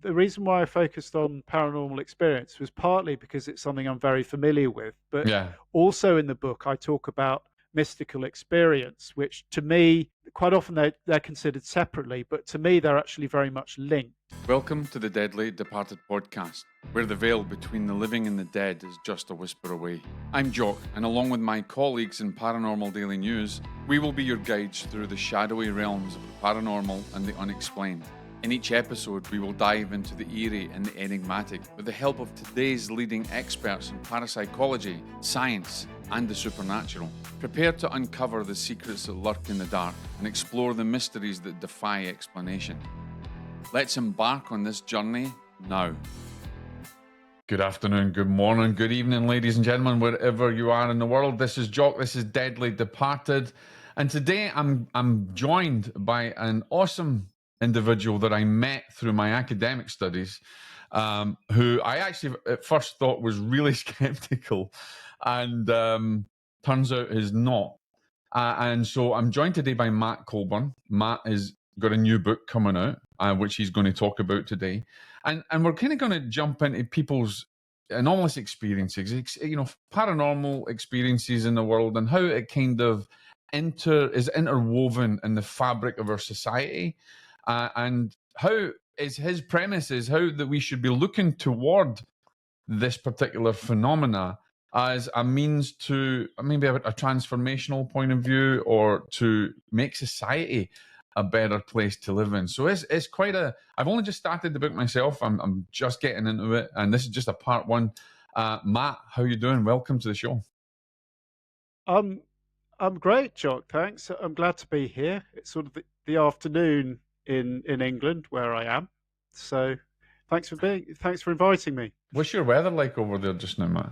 the reason why I focused on paranormal experience was partly because it's something I'm very familiar with, but Yeah. also in the book I talk about mystical experience, which to me, quite often they're considered separately, but to me they're actually very much linked. Welcome to the Deadly Departed podcast, where the veil between the living and the dead is just a whisper away. I'm Jock, and along with my colleagues in Paranormal Daily News, we will be your guides through the shadowy realms of the paranormal and the unexplained. In each episode, we will dive into the eerie and the enigmatic with the help of today's leading experts in parapsychology, science, and the supernatural. Prepare to uncover the secrets that lurk in the dark and explore the mysteries that defy explanation. Let's embark on this journey now. Good afternoon, good morning, good evening, ladies and gentlemen, wherever you are in the world. This is Jock, this is Deadly Departed, and today I'm joined by an awesome individual that I met through my academic studies, who I actually at first thought was really skeptical, and turns out is not. And so I'm joined today by Matt Colborn. Matt has got a new book coming out, which he's going to talk about today. And we're kind of going to jump into people's anomalous experiences, paranormal experiences in the world, and how it kind of is interwoven in the fabric of our society. And how is his premise is how that we should be looking toward this particular phenomena as a means to maybe a transformational point of view, or to make society a better place to live in. So it's quite a. I've only just started the book myself. I'm just getting into it, and this is just a part one. Matt, how you doing? Welcome to the show. I'm great, Jock. Thanks. I'm glad to be here. It's sort of the afternoon in England where I am. So thanks for inviting me. What's your weather like over there just now, Matt?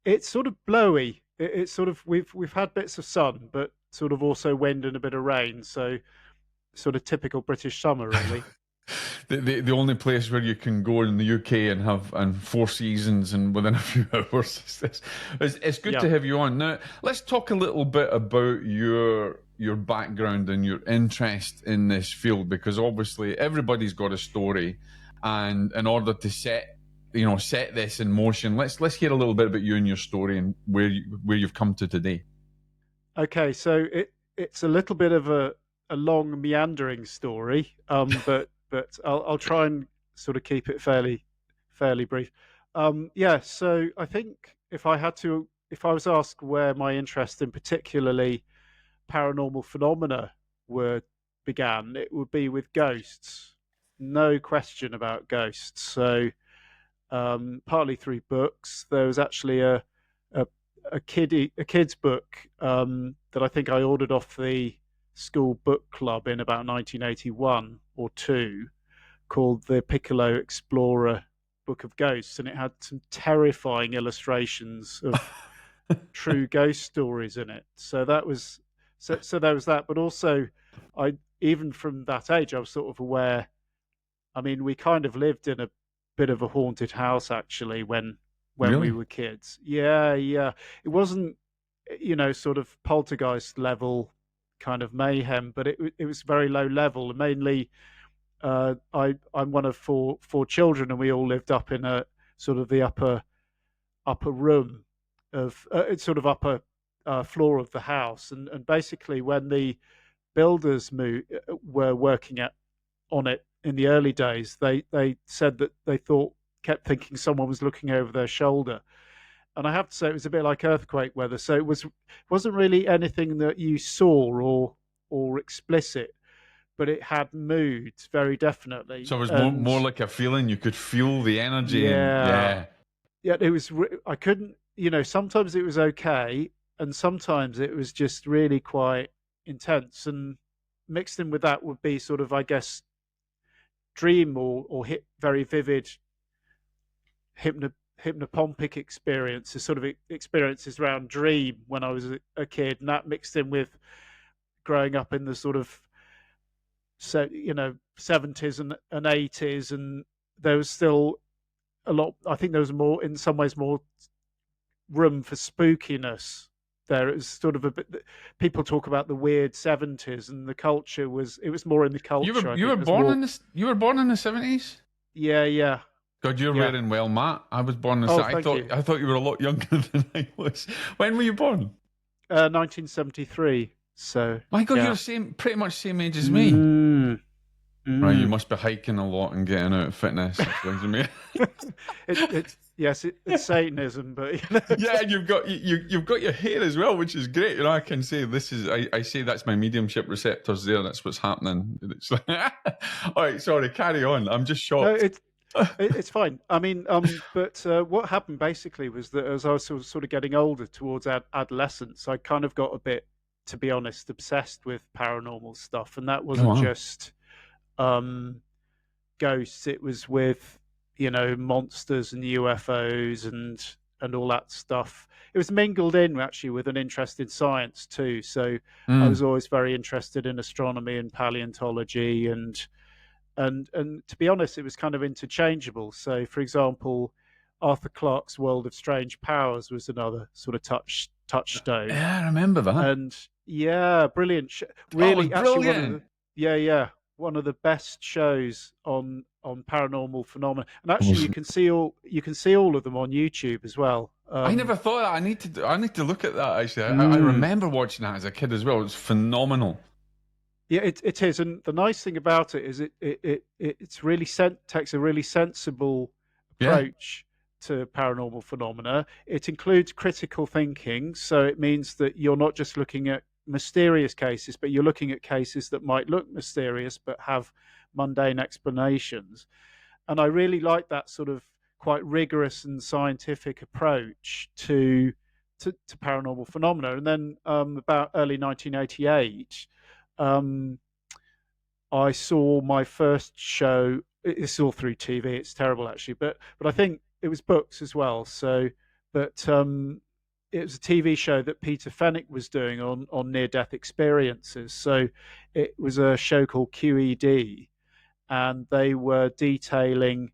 It's sort of blowy. It's sort of we've had bits of sun, but sort of also wind and a bit of rain. So sort of typical British summer, really. The only place where you can go in the UK and have four seasons and within a few hours. It's good to have you on. Now, let's talk a little bit about your background and your interest in this field, because obviously everybody's got a story, and in order to set this in motion, let's hear a little bit about you and your story and where you've come to today. Okay, so it's a little bit of a long meandering story, but I'll try and sort of keep it fairly brief. So I think if I was asked where my interest in particularly paranormal phenomena began, it would be with ghosts. No question about ghosts. So partly through books. There was actually a kid's book that I think I ordered off the school book club in about 1981 or 2, called the Piccolo Explorer Book of Ghosts, and it had some terrifying illustrations of true ghost stories in it. So that was so there was that, but also even from that age I was sort of aware. I mean, we kind of lived in a bit of a haunted house actually when Really? we were kids. Yeah. It wasn't, sort of poltergeist level kind of mayhem, but it was very low level. And mainly, I'm one of four children, and we all lived up in a sort of the upper room of sort of upper floor of the house. And basically, when the builders were working on it in the early days, they said that they kept thinking someone was looking over their shoulder. And I have to say, it was a bit like earthquake weather. So it wasn't really anything that you saw or explicit, but it had moods very definitely. So it was more like a feeling. You could feel the energy. Yeah. It was. I couldn't. Sometimes it was okay, and sometimes it was just really quite intense. And mixed in with that would be sort of, I guess, dream or very vivid hypnopompic experiences, sort of experiences around dream when I was a kid, and that mixed in with growing up in the sort of 70s and 80s, and there was still a lot. I think there was more, in some ways, more room for spookiness there. It was sort of a bit. People talk about the weird 70s, and the culture was more in the culture. You were born in the 70s? Yeah, yeah, God, you're yeah. wearing well, Matt. I was born in. Oh, I thank thought you. I thought you were a lot younger than I was. When were you born? 1973. So My God, you're yeah. the same, pretty much same age as me. Mm, Right, you mm. must be hiking a lot and getting out of fitness. Explains to me. It's yes, it's Satanism, but Yeah, and you've got your hair as well, which is great. You know, I can say this is I say that's my mediumship receptors there. That's what's happening. It's like, all right, sorry, carry on. I'm just no, shocked. it's fine. I mean, but what happened basically was that as I was sort of getting older towards adolescence, I kind of got a bit, to be honest, obsessed with paranormal stuff, and that Oh wasn't wow. just um, ghosts. It was with monsters and UFOs and all that stuff. It was mingled in actually with an interest in science too. So I was Mm. always very interested in astronomy and paleontology and to be honest, it was kind of interchangeable. So, for example, Arthur Clarke's World of Strange Powers was another sort of touchstone, Yeah, I remember that. and yeah, brilliant. Oh, it was Really, actually, one of brilliant. the yeah one of the best shows on paranormal phenomena. And It actually, was. you can see all of them on YouTube as well. I never thought that. I need to look at that actually. I Mm, remember watching that as a kid as well. It was phenomenal. yeah, it is, and the nice thing about it is it's really takes a really sensible Yeah. approach to paranormal phenomena. It includes critical thinking, so it means that you're not just looking at mysterious cases, but you're looking at cases that might look mysterious but have mundane explanations. And I really like that sort of quite rigorous and scientific approach to paranormal phenomena. And then about early 1988, um, I saw my first show. It's all through TV. It's terrible actually, but I think it was books as well. So, but it was a TV show that Peter Fenwick was doing on near death experiences. So, it was a show called QED, and they were detailing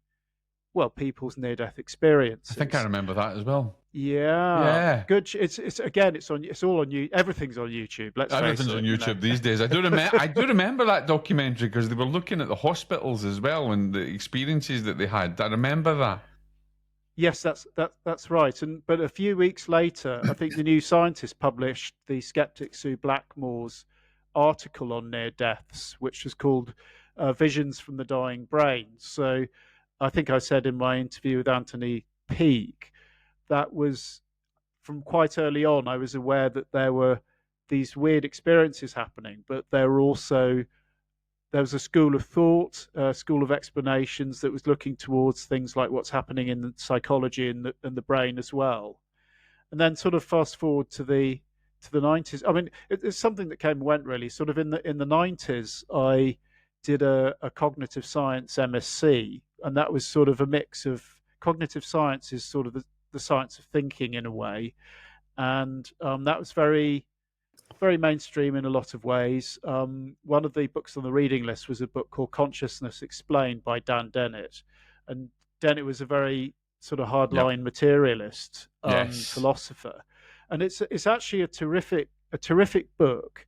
people's near death I think I experiences. remember that as well. Yeah, Yeah. good. It's again, it's all on you. Everything's on YouTube. Let's face Everything's on it. YouTube these days. I do remember that documentary because they were looking at the hospitals as well and the experiences that they had. I remember that. Yes, that's right. And but a few weeks later, I think the New Scientist published the skeptic Sue Blackmore's article on near deaths, which was called "Visions from the Dying Brain." So, I think I said in my interview with Anthony Peake that was from quite early on. I was aware that there were these weird experiences happening, but there was a school of thought, a school of explanations that was looking towards things like what's happening in the psychology and the brain as well. And then sort of fast forward to the 90s. I mean, it's something that came and went really. Sort of in the 90s, I did a cognitive science MSc, and that was sort of a mix of cognitive science is sort of the science of thinking in a way, and that was very mainstream in a lot of ways. One of the books on the reading list was a book called Consciousness Explained by Dan Dennett. And Dennett was a very sort of Yep. hardline materialist Yes. philosopher. And it's actually a terrific book.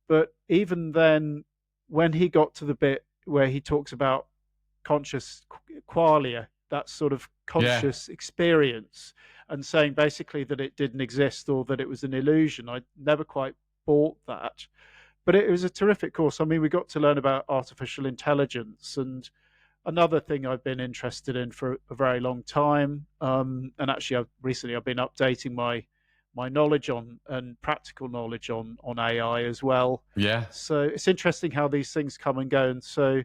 But even then, when he got to the bit where he talks about conscious qualia, that sort of Yeah. conscious experience, and saying basically that it didn't exist or that it was an illusion, I never quite bought that. But it was a terrific course. I mean, we got to learn about artificial intelligence and another thing I've been interested in for a very long time. And actually, recently I've been updating my knowledge on and practical knowledge on AI as well. Yeah. So it's interesting how these things come and go. And so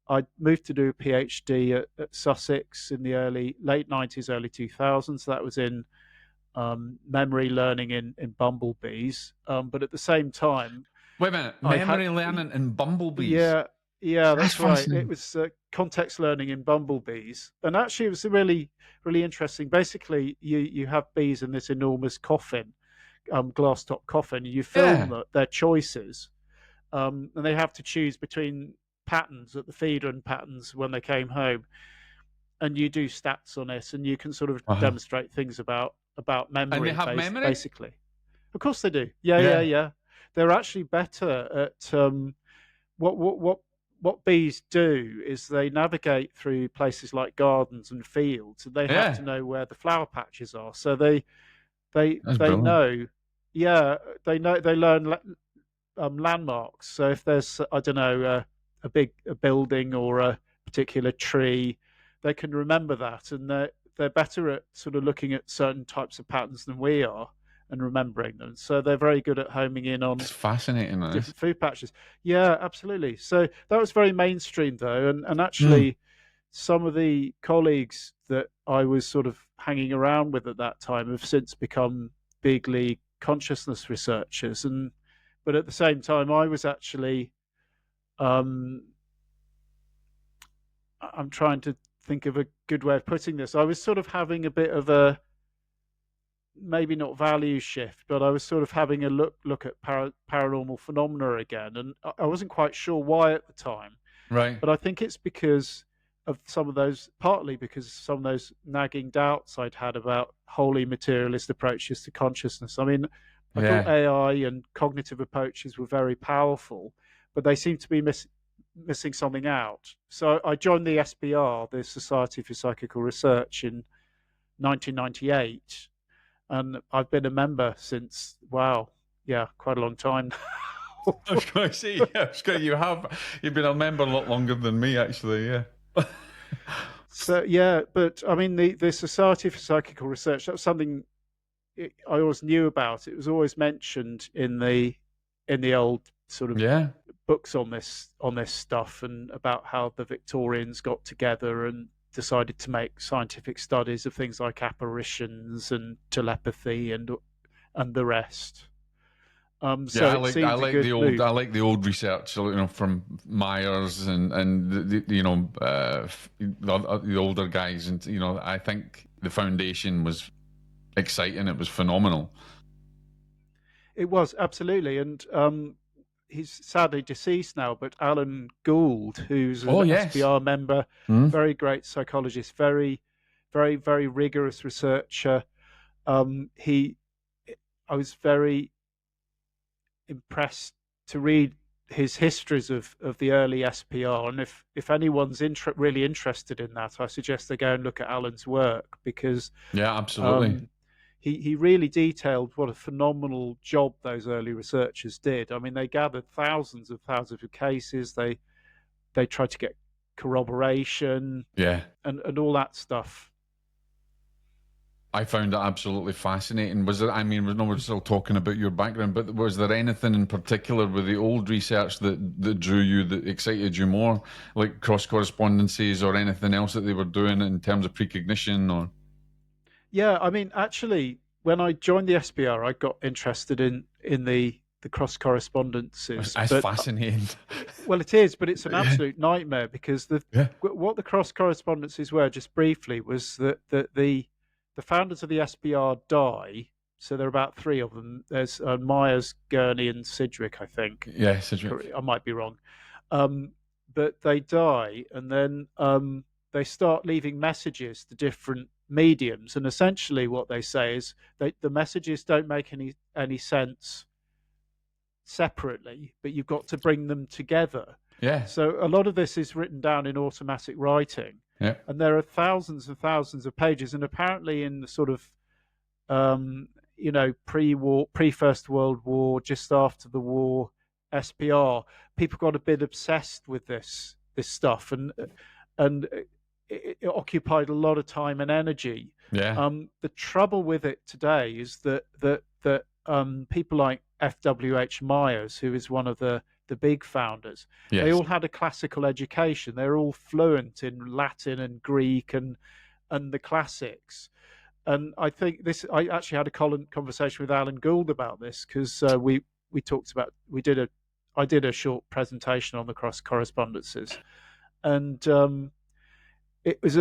I moved to do a PhD at Sussex in the late 90s, early 2000s. That was in memory learning in bumblebees. But at the same time, Wait a minute. I had Memory learning in bumblebees. yeah, yeah, That's that's right. It fascinating. was context learning in bumblebees, and actually, it was really interesting. Basically, you have bees in this enormous coffin, glass top coffin. You film Yeah. their choices, and they have to choose between patterns at the feeder and patterns when they came home, and you do stats on it, and you can sort of Uh-huh. demonstrate things about And they memory, have memory? basically. Of course, they do. Yeah, yeah, Yeah. yeah. They're actually better at what what bees do is they navigate through places like gardens and fields, and they have Yeah, to know where the flower patches are. So that's they brilliant. know, yeah, they learn landmarks. So if there's, I don't know, a building or a particular tree, they can remember that, and they're better at sort of looking at certain types of patterns than we are and remembering them. So they're very good at homing in on It's fascinating, this. different food patches. Yeah, absolutely. So that was very mainstream though, and Mm. actually some of the colleagues that I was sort of hanging around with at that time have since become big league consciousness researchers, and but at the same time I was actually um, I'm trying to think of a good way of putting this. I was sort of having a bit of a, maybe not value shift, but I was sort of having a look at paranormal phenomena again, and I wasn't quite sure why at the time. Right. But I think it's because of some of those, partly because some of those nagging doubts I'd had about wholly materialist approaches to consciousness. I mean, I thought Yeah. AI and cognitive approaches were very powerful, but they seem to be missing something out. So I joined the SPR, the Society for Psychical Research, in 1998, and I've been a member since, wow, yeah, quite a long time. I was going to say, yeah, you've been a member a lot longer than me, actually. Yeah. So yeah, but I mean the Society for Psychical Research, that was something I always knew about. It was always mentioned in the old sort of Yeah. books on this stuff, and about how the Victorians got together and decided to make scientific studies of things like apparitions and telepathy and the rest. Yeah, So it seemed a good I move. like the old research, from Myers and the older guys, and I think the foundation was exciting. It was phenomenal. It was absolutely, and he's sadly deceased now, but Alan Gould, who's Oh an yes. SPR member, Hmm? very great psychologist, very rigorous researcher. He, I was very impressed to read his histories of the early SPR, and if anyone's really interested in that, I suggest they go and look at Alan's work, because Yeah, absolutely. um, he really detailed what a phenomenal job those early researchers did. I mean, they gathered thousands of cases. They tried to get corroboration Yeah. and all that stuff. I found it absolutely fascinating. Was there, I mean, we're still talking about your background, but was there anything in particular with the old research that drew you, that excited you more, like cross correspondences or anything else that they were doing in terms of precognition or? Yeah, I mean, actually, when I joined the SBR, I got interested in the cross correspondences. That's But fascinating. well, it is, but it's an Yeah. absolute nightmare, because Yeah. what the cross correspondences were, just briefly, was that the founders of the SBR die. So there are about three of them. There's Myers, Gurney, and Sidgwick, I think. Yeah, Cedric. I might be wrong. Um, but they die, and then they start leaving messages to different mediums. And essentially, what they say is the messages don't make any sense separately, but you've got to bring them together. Yeah. So a lot of this is written down in automatic writing, Yeah. and there are thousands and thousands of pages. And apparently, in the sort of um, pre-war, pre-First World War, just after the war, SPR, people got a bit obsessed with this stuff, and it occupied a lot of time and energy. Yeah. The trouble with it today is that people like F.W.H. Myers, who is one of the big founders, they Yes. all had a classical education. They're all fluent in Latin and Greek and the classics. And I think I actually had a conversation with Alan Gould about this, because we talked about, I did a short presentation on the cross correspondences, and it was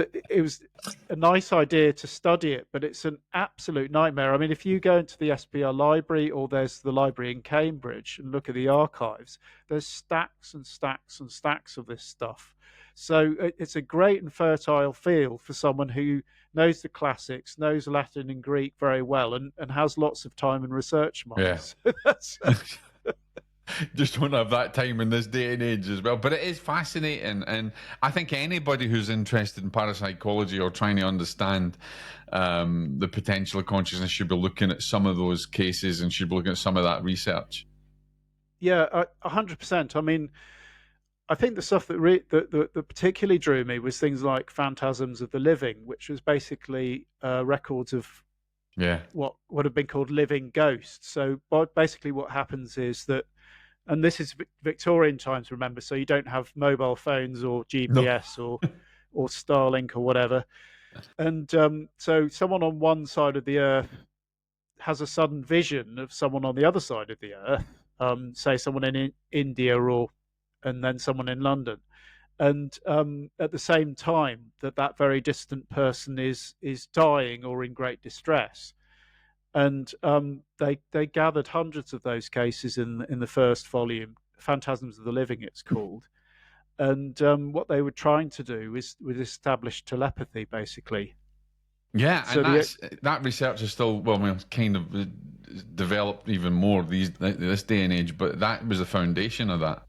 a nice idea to study it, but it's an absolute nightmare. I mean, if you go into the SPR library, or there's the library in Cambridge, and look at the archives, there's stacks and stacks and stacks of this stuff. So it's a great and fertile field for someone who knows the classics, knows Latin and Greek very well, and has lots of time and research money. Yeah. So that's Just don't have that time in this day and age as well. But it is fascinating, and I think anybody who's interested in parapsychology or trying to understand the potential of consciousness should be looking at some of those cases and should be looking at some of that research. Yeah, 100%. I mean, I think the stuff that particularly drew me was things like Phantasms of the Living, which was basically records of Yeah. what would have been called living ghosts. So basically, what happens is that, and this is Victorian times, remember, so you don't have mobile phones or No. GPS or Starlink or whatever, and so someone on one side of the earth has a sudden vision of someone on the other side of the earth, say someone in India or and then someone in London, and at the same time that very distant person is dying or in great distress. And they gathered hundreds of those cases in the first volume, Phantasms of the Living, it's called. And what they were trying to do was establish telepathy, basically. Yeah, So and the that research is still, well, I mean, it's kind of developed even more this day and age, but that was the foundation of that.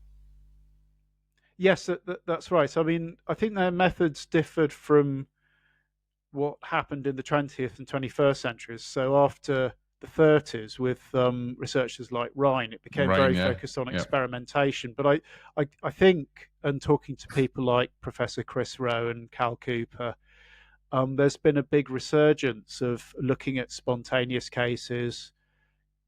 Yes, that's right. I mean, I think their methods differed from what happened in the 20th and 21st centuries. So after the 30s, with researchers like Ryan, it became Ryan, very yeah, focused on yeah. experimentation. But I think, and talking to people like Professor Chris Rowe and Cal Cooper, there's been a big resurgence of looking at spontaneous cases,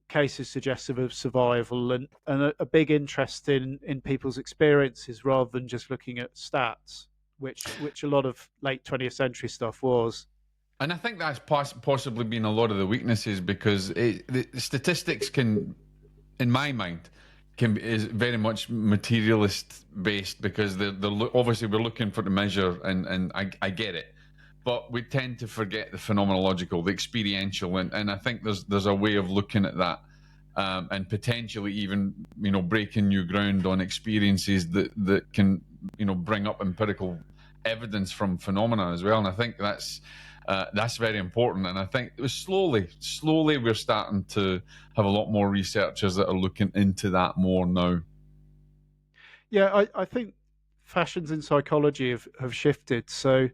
cases suggestive of survival, and a big interest in people's experiences rather than just looking at stats, which a lot of late 20th century stuff was. And I think that's possibly been a lot of the weaknesses because the statistics can, in my mind, is very much materialist based because obviously we're looking for the measure, and I get it, but we tend to forget the phenomenological, the experiential, and I think there's a way of looking at that. And potentially even breaking new ground on experiences that can bring up empirical evidence from phenomena as well, and I think that's very important. And I think it was slowly we're starting to have a lot more researchers that are looking into that more now. Yeah, I think fashions in psychology have shifted. So,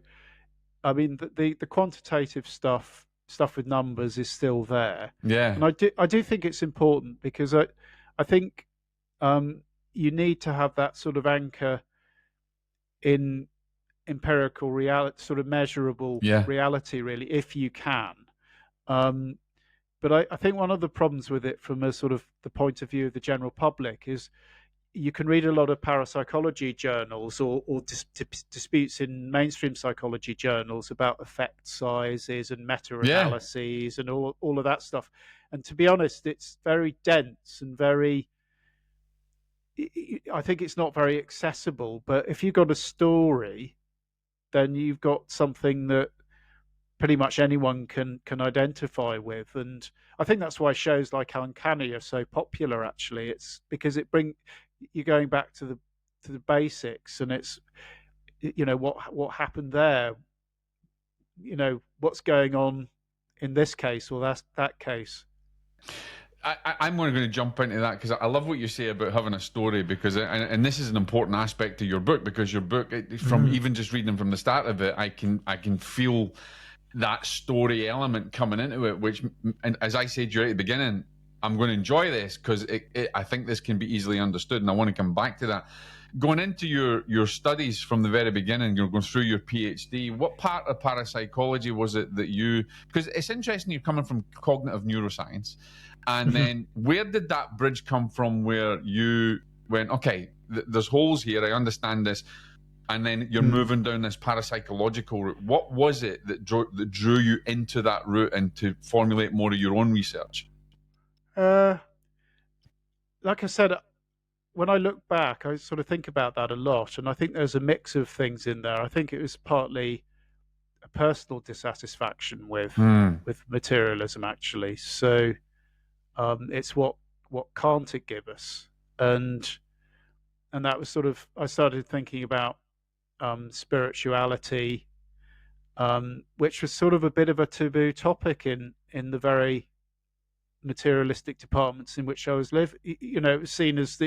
I mean, the quantitative stuff with numbers is still there, Yeah, and I do think it's important because I think um, you need to have that sort of anchor in empirical reality, sort of measurable yeah, reality, really, if you can. Um, but I think one of the problems with it, from a sort of the point of view of the general public, is you can read a lot of parapsychology journals or disputes in mainstream psychology journals about effect sizes and yeah. meta-analyses and all of that stuff. And to be honest, it's very dense and very, I think it's not very accessible. But if you've got a story, then you've got something that pretty much anyone can identify with. And I think that's why shows like Uncanny are so popular. Actually, it's because you're going back to the basics, and it's what happened there. What's going on in this case or that case. I'm going to jump into that because I love what you say about having a story because and this is an important aspect to your book because your book, from Mm. even just reading from the start of it, I can feel that story element coming into it, which, and as I said to you at the beginning, I'm going to enjoy this because I think this can be easily understood, and I want to come back to that. Going into your studies from the very beginning, you're going through your PhD. What part of parapsychology was it that you? Because it's interesting, you're coming from cognitive neuroscience, and then where did that bridge come from? Where you went, okay, there's holes here. I understand this, and then you're Mm. moving down this parapsychological route. What was it that drew you into that route and to formulate more of your own research? Uh, like I said, when I look back, I sort of think about that a lot, and I think there's a mix of things in there. I think it was partly a personal dissatisfaction Hmm. with materialism, actually. So it's what can't it give us, and that was sort of, I started thinking about spirituality, which was sort of a bit of a taboo topic in the very materialistic departments in which I was living. It was seen as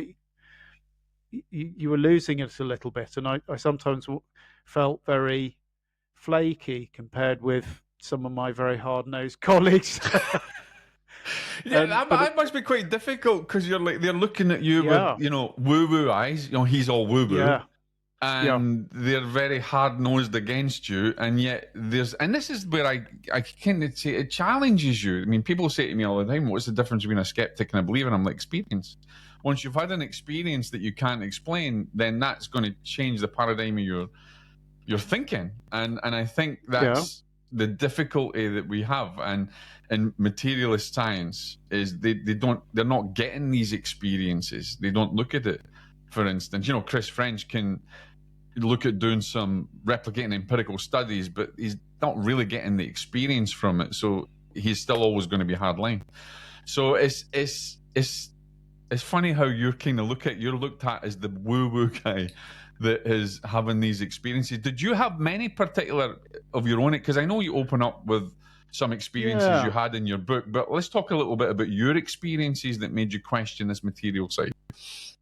you were losing it a little bit, and I sometimes felt very flaky compared with some of my very hard nosed colleagues. Yeah, But that must be quite difficult because you're like they're looking at you with yeah, woo woo eyes. He's all woo woo, yeah, yeah, and they're very hard nosed against you. And yet and this is where I kind of say it challenges you. I mean, people say to me all the time, "What's the difference between a skeptic and a believer?" And I'm like, experience. Once you've had an experience that you can't explain, then that's going to change the paradigm of your thinking. And I think yeah, that's the difficulty that we have. And in materialist science is they're not getting these experiences. They don't look at it. For instance, Chris French can look at doing some replicating empirical studies, but he's not really getting the experience from it. So he's still always going to be hardline. So it's funny how you're looked at as the woo-woo guy that is having these experiences. Did you have many particular of your own? Because I know you open up with some experiences you yeah. had in your book, but let's talk a little bit about your experiences that made you question this material side.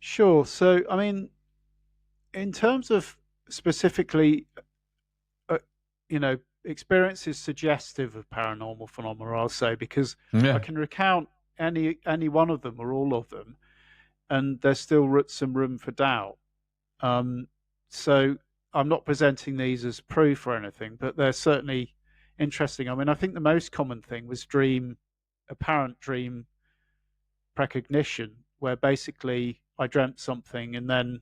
Sure. So, I mean, in terms of specifically, uh, experiences suggestive of paranormal phenomena, I'll say, because I Yeah, can recount any one of them or all of them, and there's still some room for doubt. Um, so I'm not presenting these as proof or anything, but they're certainly interesting. I mean, I think the most common thing was apparent dream precognition, where basically I dreamt something and then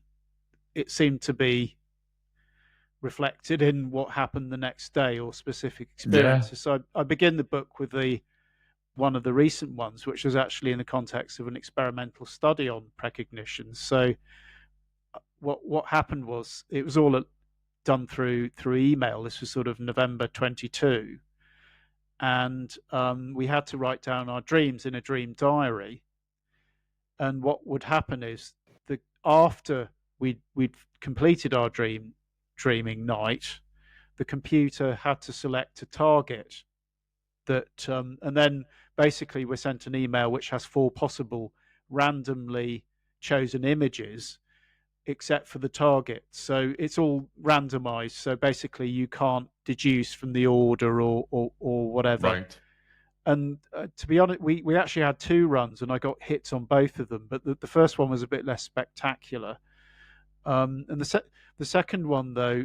it seemed to be reflected in what happened the next day or specific yeah, experiences. So I begin the book with the one of the recent ones, which was actually in the context of an experimental study on precognition. So what happened was it was all done through email. This was sort of November 22, and we had to write down our dreams in a dream diary. And what would happen is the after we'd completed our dreaming night, the computer had to select a target and then basically we're sent an email which has four possible randomly chosen images except for the target. So it's all randomized. So basically, you can't deduce from the order or whatever. right. And to be honest, we actually had two runs, and I got hits on both of them. But the first one was a bit less spectacular. And the second one, though,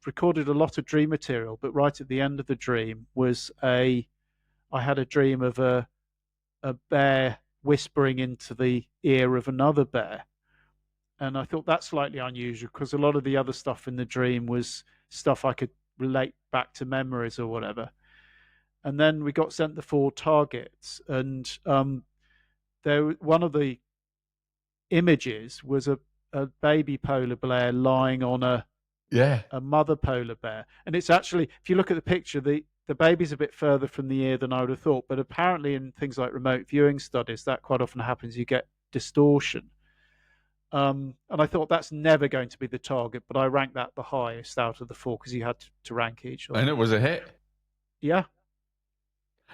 recorded a lot of dream material. But right at the end of the dream I had a dream of a bear whispering into the ear of another bear, and I thought that's slightly unusual because a lot of the other stuff in the dream was stuff I could relate back to memories or whatever. And then we got sent the four targets, and one of the images was a baby polar bear lying on Yeah. a mother polar bear. And it's actually, if you look at the picture, the baby's a bit further from the ear than I would have thought. But apparently, in things like remote viewing studies, that quite often happens. You get distortion. And I thought that's never going to be the target, but I ranked that the highest out of the four because you had to rank each of And them. it was a hit. Yeah,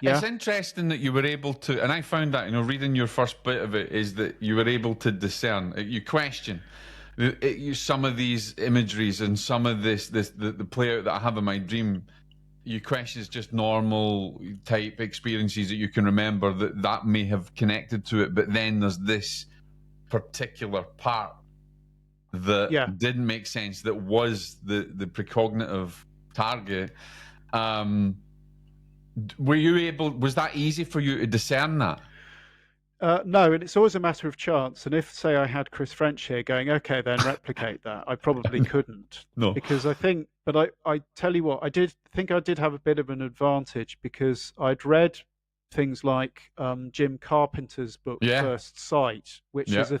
It's yeah, interesting that you were able to, and I found that, reading your first bit of it, is that you were able to discern, you question some of these imageries and some of the play out that I have in my dream. You question is just normal type experiences that you can remember that may have connected to it, but then there's this particular part that yeah. didn't make sense, that was the precognitive target. Was that easy for you to discern that? No, and it's always a matter of chance. And if, say, I had Chris French here going, okay, then replicate that, I probably couldn't. No. Because I tell you what, I did think I did have a bit of an advantage because I'd read things like Jim Carpenter's book, Yeah. First Sight, which Yeah. is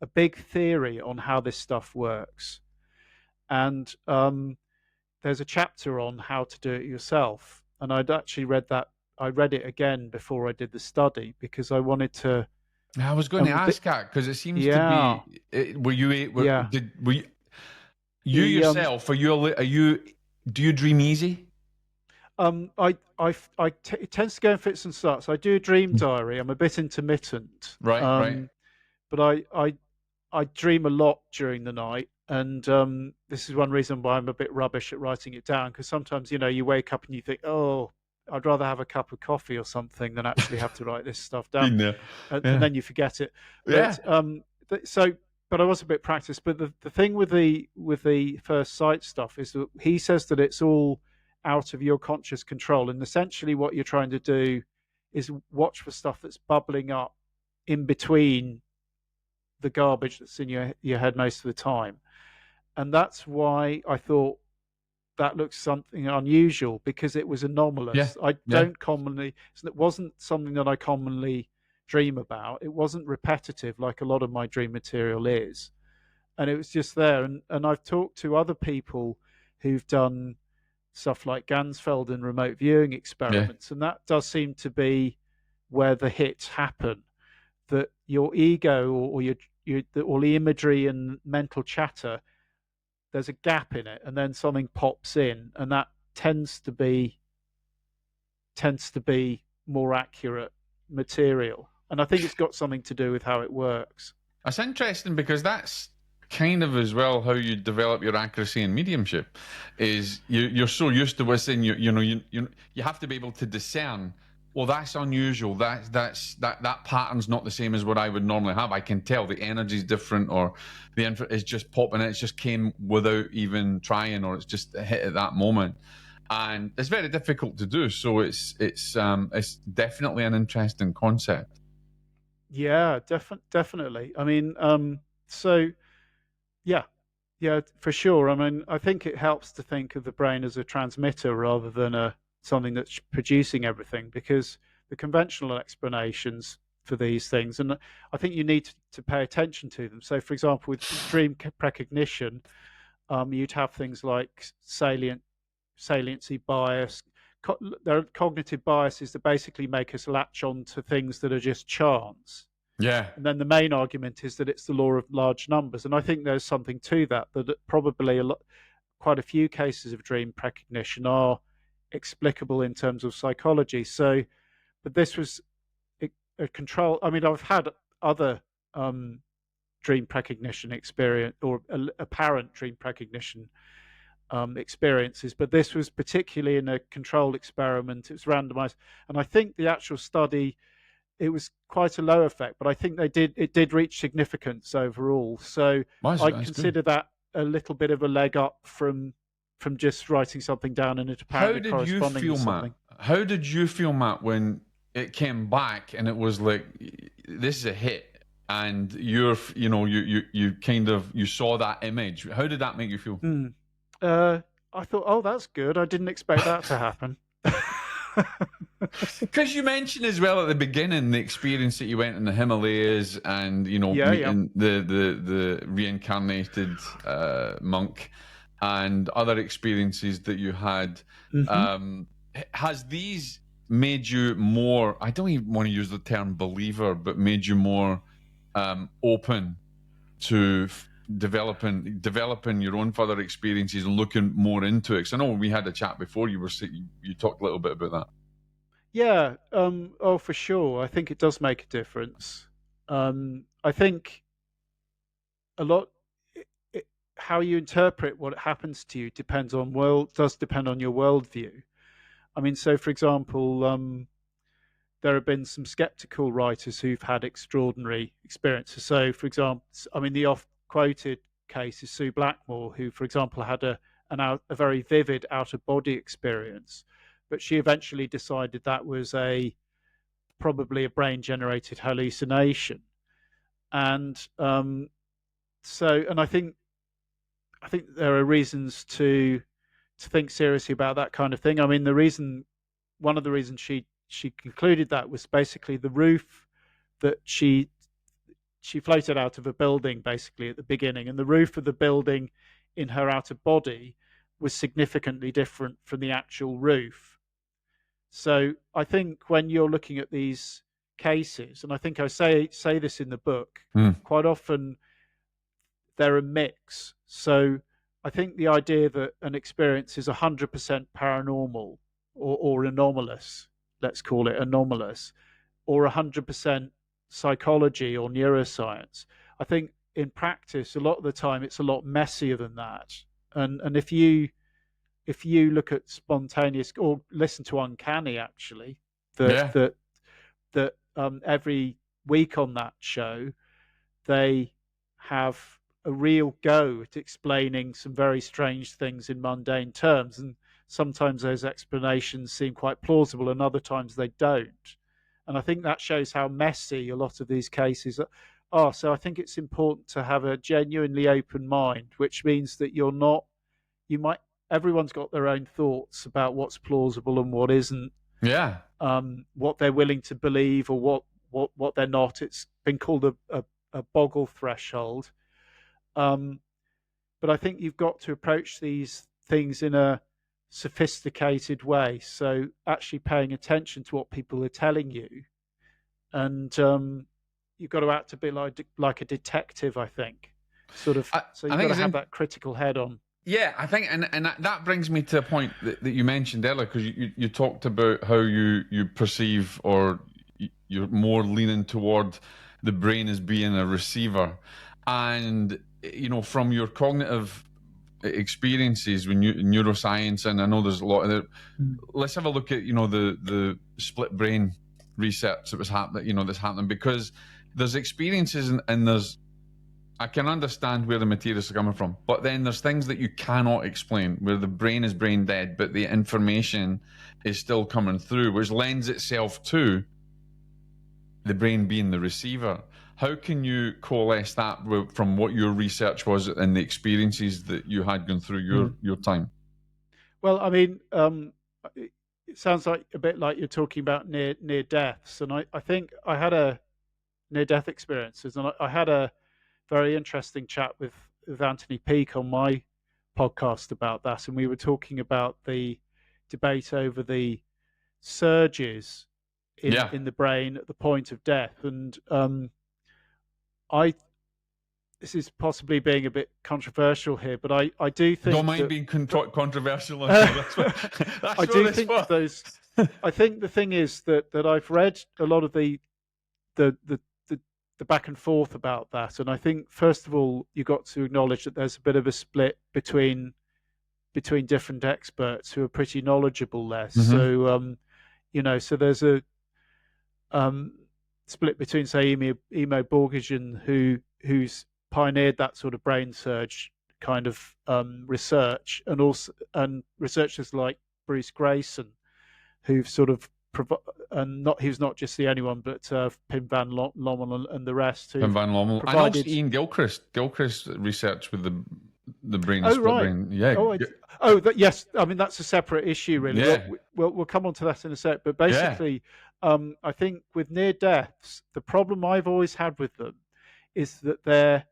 a big theory on how this stuff works. And there's a chapter on how to do it yourself. And I'd actually read that. I read it again before I did the study because I wanted to. I was going to ask that because it seems to Yeah, be. Were you? yeah. Were you The yourself? Are you? Do you dream easy? It tends to go in fits and starts. I do a dream diary. I'm a bit intermittent, Right, right. but I dream a lot during the night, and this is one reason why I'm a bit rubbish at writing it down. Because sometimes, you wake up and you think, "Oh, I'd rather have a cup of coffee or something than actually have to write this stuff down," Been there. and Yeah. then you forget it. Yeah. But so, but I was a bit practiced. But the thing with the first sight stuff is that he says that it's all out of your conscious control, and essentially what you're trying to do is watch for stuff that's bubbling up in between the garbage that's in your head most of the time. And that's why I thought that looks something unusual, because it was Yeah. anomalous. I Yeah. don't commonly, it wasn't something that I commonly dream about. It wasn't repetitive like a lot of my dream material is. And it was just there. And I've talked to other people who've done stuff like Gansfeld and remote viewing Yeah. experiments. And that does seem to be where the hits happen, that your ego or all the imagery and mental chatter, there's a gap in it, and then something pops in, and that tends to be more accurate material. And I think it's got something to do with how it works. That's interesting because that's kind of as well how you develop your accuracy in mediumship. Is you're so used to what's in you have to be able to discern. Well, that's unusual. That pattern's not the same as what I would normally have. I can tell the energy's different, or the info is just popping. It just came without even trying, or it's just hit at that moment, and it's very difficult to do. So it's definitely an interesting concept. Yeah, definitely. I mean, so yeah, yeah, for sure. I mean, I think it helps to think of the brain as a transmitter rather than a something that's producing everything, because the conventional explanations for these things, and I think you need to pay attention to them. So, for example, with dream precognition, you'd have things like saliency bias. There are cognitive biases that basically make us latch on to things that are just chance. Yeah. And then the main argument is that it's the law of large numbers. And I think there's something to that, that probably quite a few cases of dream precognition are explicable in terms of psychology. So, but this was a control. I mean, I've had other dream precognition experience, or apparent dream precognition experiences, but this was particularly in a controlled experiment. It was randomized, and I think the actual study, it was quite a low effect, but I think it did reach significance overall. So Well, I that's good. consider that a little bit of a leg up from just writing something down and it How apparently did you corresponding with feel, Matt? something. How did you feel, Matt, when it came back and it was like, this is a hit, and you kind of you saw that image? How did that make you feel? Hmm. I thought, oh, that's good. I didn't expect that to happen. Because you mentioned as well at the beginning the experience that you went in the Himalayas, and Yeah, yeah. meeting the reincarnated monk, and other experiences that you had. Hmm. Um, has these made you more? I don't even want to use the term believer, but made you more open to developing your own further experiences and looking more into it? Because I know we had a chat before. You talked a little bit about that. Yeah. Oh, for sure. I think it does make a difference. I think a lot. It, how you interpret what happens to you does depend on your worldview. I mean, so for example, there have been some skeptical writers who've had extraordinary experiences. So, for example, I mean, the oft quoted case is Sue Blackmore, who, for example, had a very vivid out of body experience, but she eventually decided that was probably a brain generated hallucination. And and I think there are reasons to think seriously about that kind of thing. I mean, one of the reasons she concluded that was basically the roof that she floated out of a building basically at the beginning, and the roof of the building in her outer body was significantly different from the actual roof. So I think when you're looking at these cases, and I think I say this in the book, Mm. quite often they're a mix. So I think the idea that an experience is 100% paranormal or anomalous, let's call it anomalous, or 100% psychology or neuroscience. I think in practice, a lot of the time, it's a lot messier than that. And if you look at spontaneous or listen to uncanny, actually, that Yeah. that that every week on that show they have a real go at explaining some very strange things in mundane terms, and sometimes those explanations seem quite plausible, and other times they don't. And I think that shows how messy a lot of these cases are. So I think it's important to have a genuinely open mind, which means that you're not, you might, everyone's got their own thoughts about what's plausible and what isn't, Yeah. what they're willing to believe or what they're not. It's been called a boggle threshold. Um, but I think you've got to approach these things in a sophisticated way. So actually paying attention to what people are telling you, and you've got to act a bit like a detective, I think. Sort of. So I you've think got to it's have that critical head on. Yeah, I think, and that brings me to a point that you mentioned earlier, because you talked about how you perceive, or you're more leaning toward the brain as being a receiver, and from your cognitive experiences when neuroscience, and I know there's a lot of it. Let's have a look at the split brain research that was happening, that's happening, because there's experiences and there's, I can understand where the materials are coming from, but then there's things that you cannot explain, where the brain is brain dead, but the information is still coming through, which lends itself to the brain being the receiver. How can you coalesce that from what your research was and the experiences that you had going through your time? Well, I mean, it sounds like a bit like you're talking about near deaths, and I think I had a near death experiences, and I had a very interesting chat with Anthony Peake on my podcast about that, and we were talking about the debate over the surges Yeah. in the brain at the point of death, and I this is possibly being a bit controversial here, but I do Don't think mind that being controversial. That's I what do it's think for. those. I think the thing is that I've read a lot of the the the back and forth about that, and I think first of all you got to acknowledge that there's a bit of a split between different experts who are pretty knowledgeable there. Mm-hmm. So so there's a um, split between say Emo Borgesian who's pioneered that sort of brain surge kind of research, and researchers like Bruce Grayson who've sort of and not he was not just the only one, but Pim Van Lommel and the rest Pim who've Van Lommel, and also provided. Ian Gilchrist research with the brain, the Oh split right. brain. Yeah. Yes. I mean that's a separate issue, really. Yeah. We'll come on to that in a sec. But Yeah. basically, I think with near deaths, the problem I've always had with them is that they're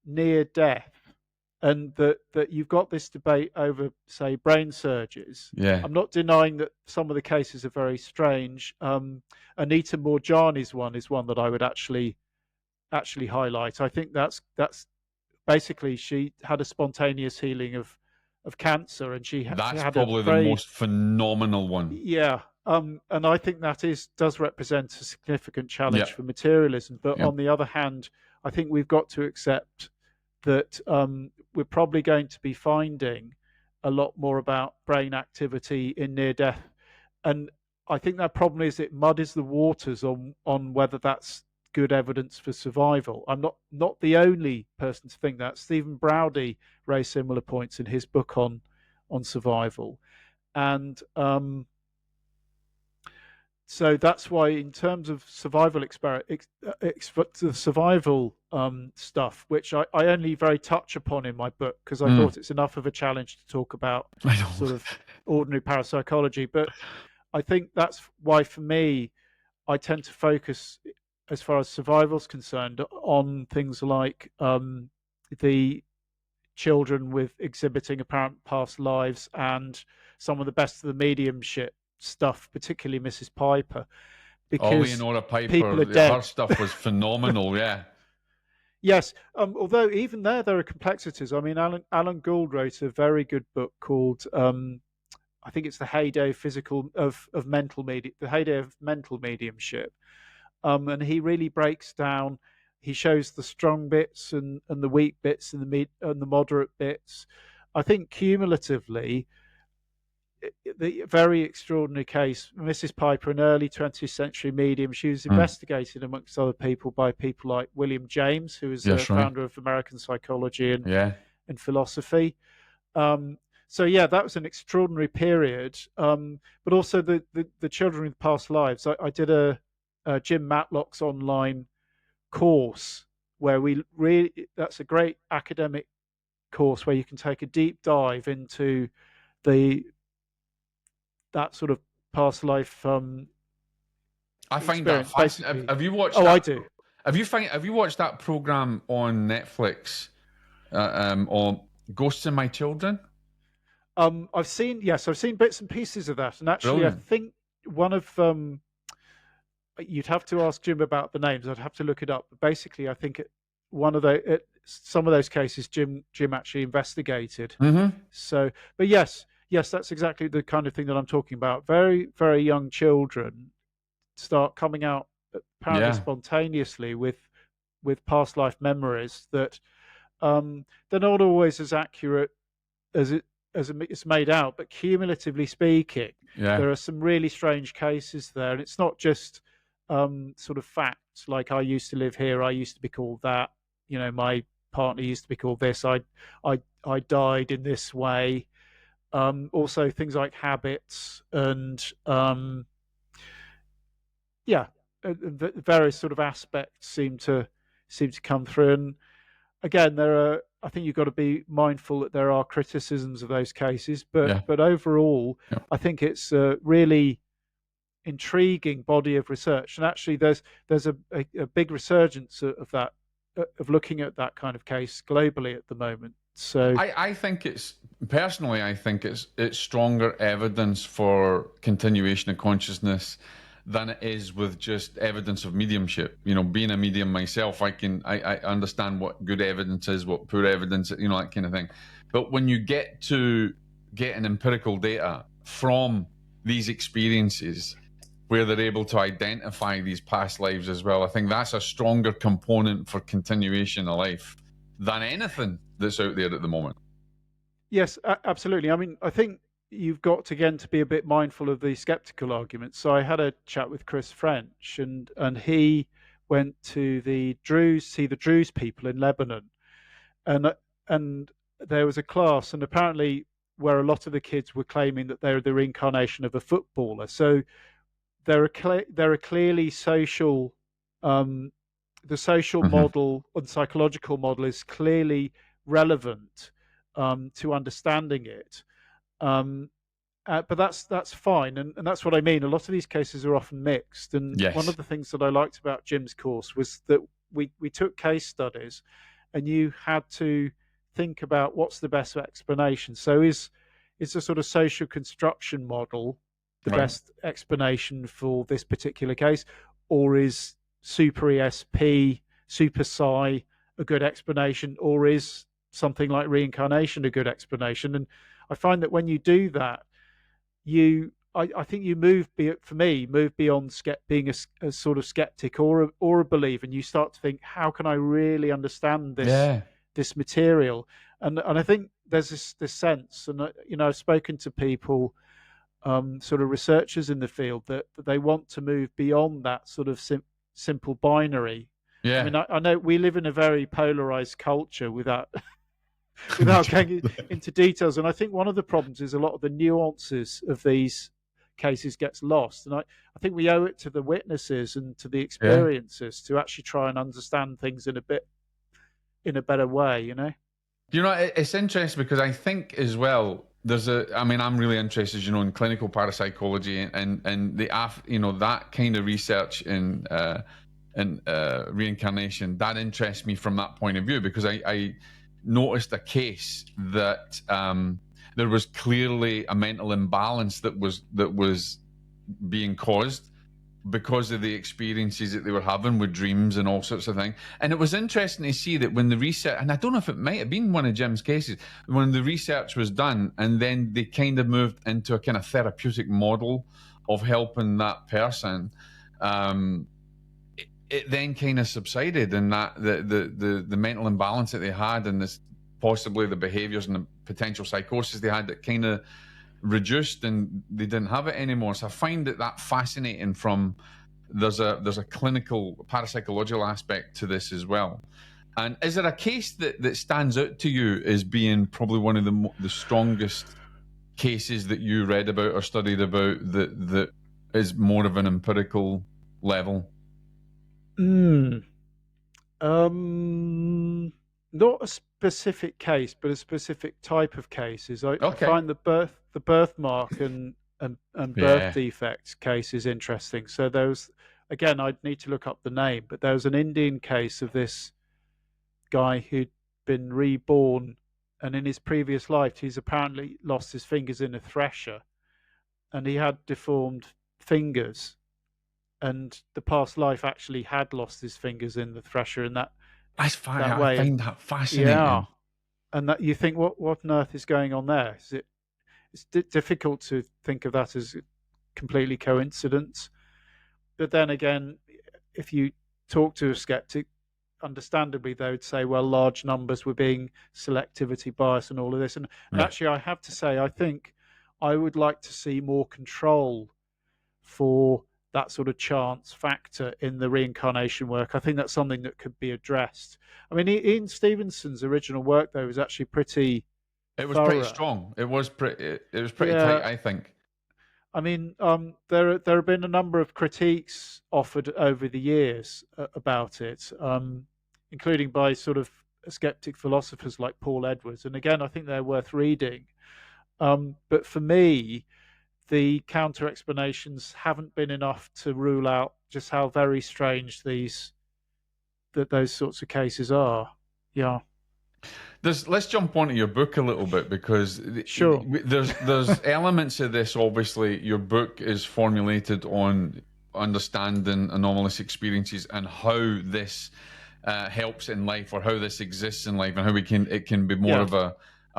near death, and that you've got this debate over, say, brain surges. Yeah. I'm not denying that some of the cases are very strange. Anita Morjani's one is one that I would actually highlight. I think that's basically she had a spontaneous healing of cancer, and she That's had a probably the very most phenomenal one. yeah. And I think that does represent a significant challenge Yeah. for materialism. But Yeah. on the other hand, I think we've got to accept that we're probably going to be finding a lot more about brain activity in near death. And I think that problem is it muddies the waters on whether that's good evidence for survival. I'm not the only person to think that. Stephen Browdy raised similar points in his book on survival. And so that's why, in terms of survival survival stuff, which I only very touch upon in my book because I thought it's enough of a challenge to talk about I know. sort of ordinary parapsychology. But I think that's why, for me, I tend to focus, as far as survival is concerned, on things like the children with exhibiting apparent past lives and some of the best of the mediumship stuff, particularly Mrs. Piper, Oh, because Leonora people Piper, are her dead. stuff was phenomenal. Yeah. Yes, although even there are complexities. I mean, Alan Gould wrote a very good book called I think it's the heyday of mental media, the heyday of mental mediumship. And he really breaks down. He shows the strong bits and the weak bits and the moderate bits. I think cumulatively, the very extraordinary case, Mrs. Piper, an early 20th century medium, she was investigated amongst other people by people like William James, who was a Yes, right. founder of American psychology Yeah. and philosophy. Um, so yeah, that was an extraordinary period. But also the children with past lives. I did a Jim Matlock's online course where we really, that's a great academic course where you can take a deep dive into the that sort of past life I find that experience. fascinating. Basically, Have you watched oh, I that? do. Have you watched that program on Netflix on Ghosts in My Children? I've seen, yes, I've seen bits and pieces of that, and actually, I Brilliant. think one of you'd have to ask Jim about the names. I'd have to look it up. But basically, I think one of some of those cases Jim actually investigated. Mm-hmm. So, but yes, that's exactly the kind of thing that I'm talking about. Very very young children start coming out apparently Yeah. spontaneously with past life memories that they're not always as accurate as it's made out, but cumulatively speaking, Yeah. there are some really strange cases there, and it's not just sort of facts like I used to live here, I used to be called that, my partner used to be called this, I died in this way. Also things like habits and yeah, the various sort of aspects seem to come through. And again, I think you've got to be mindful that there are criticisms of those cases, but Yeah. overall, Yeah. I think it's a really intriguing body of research. And actually, there's a big resurgence of that, of looking at that kind of case globally at the moment. So I think it's personally, I think it's stronger evidence for continuation of consciousness than it is with just evidence of mediumship. Being a medium myself, I understand what good evidence is, what poor evidence, that kind of thing. But when you get to getting empirical data from these experiences where they're able to identify these past lives as well, I think that's a stronger component for continuation of life than anything that's out there at the moment. yes, absolutely. I mean, I think you've got again to be a bit mindful of the skeptical arguments. So I had a chat with Chris French, and he went to see the Druze people in Lebanon, and and there was a class, and apparently where a lot of the kids were claiming that they're the reincarnation of a footballer. So there are clearly social, um, the social Mm-hmm. model and psychological model is clearly relevant to understanding it. Um, but that's fine, and that's what I mean. A lot of these cases are often mixed, and one Yes. of the things that I liked about Jim's course was that we took case studies, and you had to think about what's the best explanation. So is the sort of social construction model the Right. best explanation for this particular case, or is super ESP, super psi a good explanation, or is something like reincarnation a good explanation? And I find that when you do that, I think you for me move beyond being a sort of skeptic or a believer, and you start to think, how can I really understand Yeah. this material? And I think there's this sense, and I've spoken to people, sort of researchers in the field, that they want to move beyond that sort of simple binary. I Yeah. mean, I know we live in a very polarized culture without We without do. going into details. And I think one of the problems is a lot of the nuances of these cases gets lost. And I think we owe it to the witnesses and to the Yeah. experiences to actually try and understand things in a better way, It's interesting because I think as well, I'm really interested, in clinical parapsychology and that kind of research in reincarnation. That interests me from that point of view because I noticed a case that there was clearly a mental imbalance that was being caused because of the experiences that they were having with dreams and all sorts of things. And it was interesting to see that when the research, and I don't know if it might have been one of Jim's cases, when the research was done, and then they kind of moved into a kind of therapeutic model of helping that person, it then kind of subsided, and that the mental imbalance that they had, and this possibly the behaviors and the potential psychosis they had, that kind of reduced, and they didn't have it anymore. So I find that fascinating. From there's a clinical parapsychological aspect to this as well. And is there a case that stands out to you as being probably one of the strongest cases that you read about or studied about that is more of an empirical level? Not a specific case, but a specific type of cases. I Okay. find the birthmark and birth defects case is interesting. So there was, again, I'd need to look up the name, but there was an Indian case of this guy who'd been reborn, and in his previous life, he's apparently lost his fingers in a thresher, and he had deformed fingers, and the past life actually had lost his fingers in the thresher in that That's fine. that I way. find that fascinating. Yeah, and that you think, what on earth is going on there? It's difficult to think of that as completely coincidence. But then again, if you talk to a skeptic, understandably they would say, well, large numbers were being selectivity bias and all of this. And actually, I have to say, I think I would like to see more control for that sort of chance factor in the reincarnation work. I think that's something that could be addressed. I mean, Ian Stevenson's original work, though, was actually pretty. It was thorough. pretty strong. It was pretty tight, I think. I mean, there have been a number of critiques offered over the years about it, including by sort of skeptic philosophers like Paul Edwards. And again, I think they're worth reading. But for me, the counter explanations haven't been enough to rule out just how very strange those sorts of cases are. Yeah. Let's jump onto your book a little bit, because Sure. there's elements of this. Obviously, your book is formulated on understanding anomalous experiences and how this helps in life, or how this exists in life, and how it can be more of a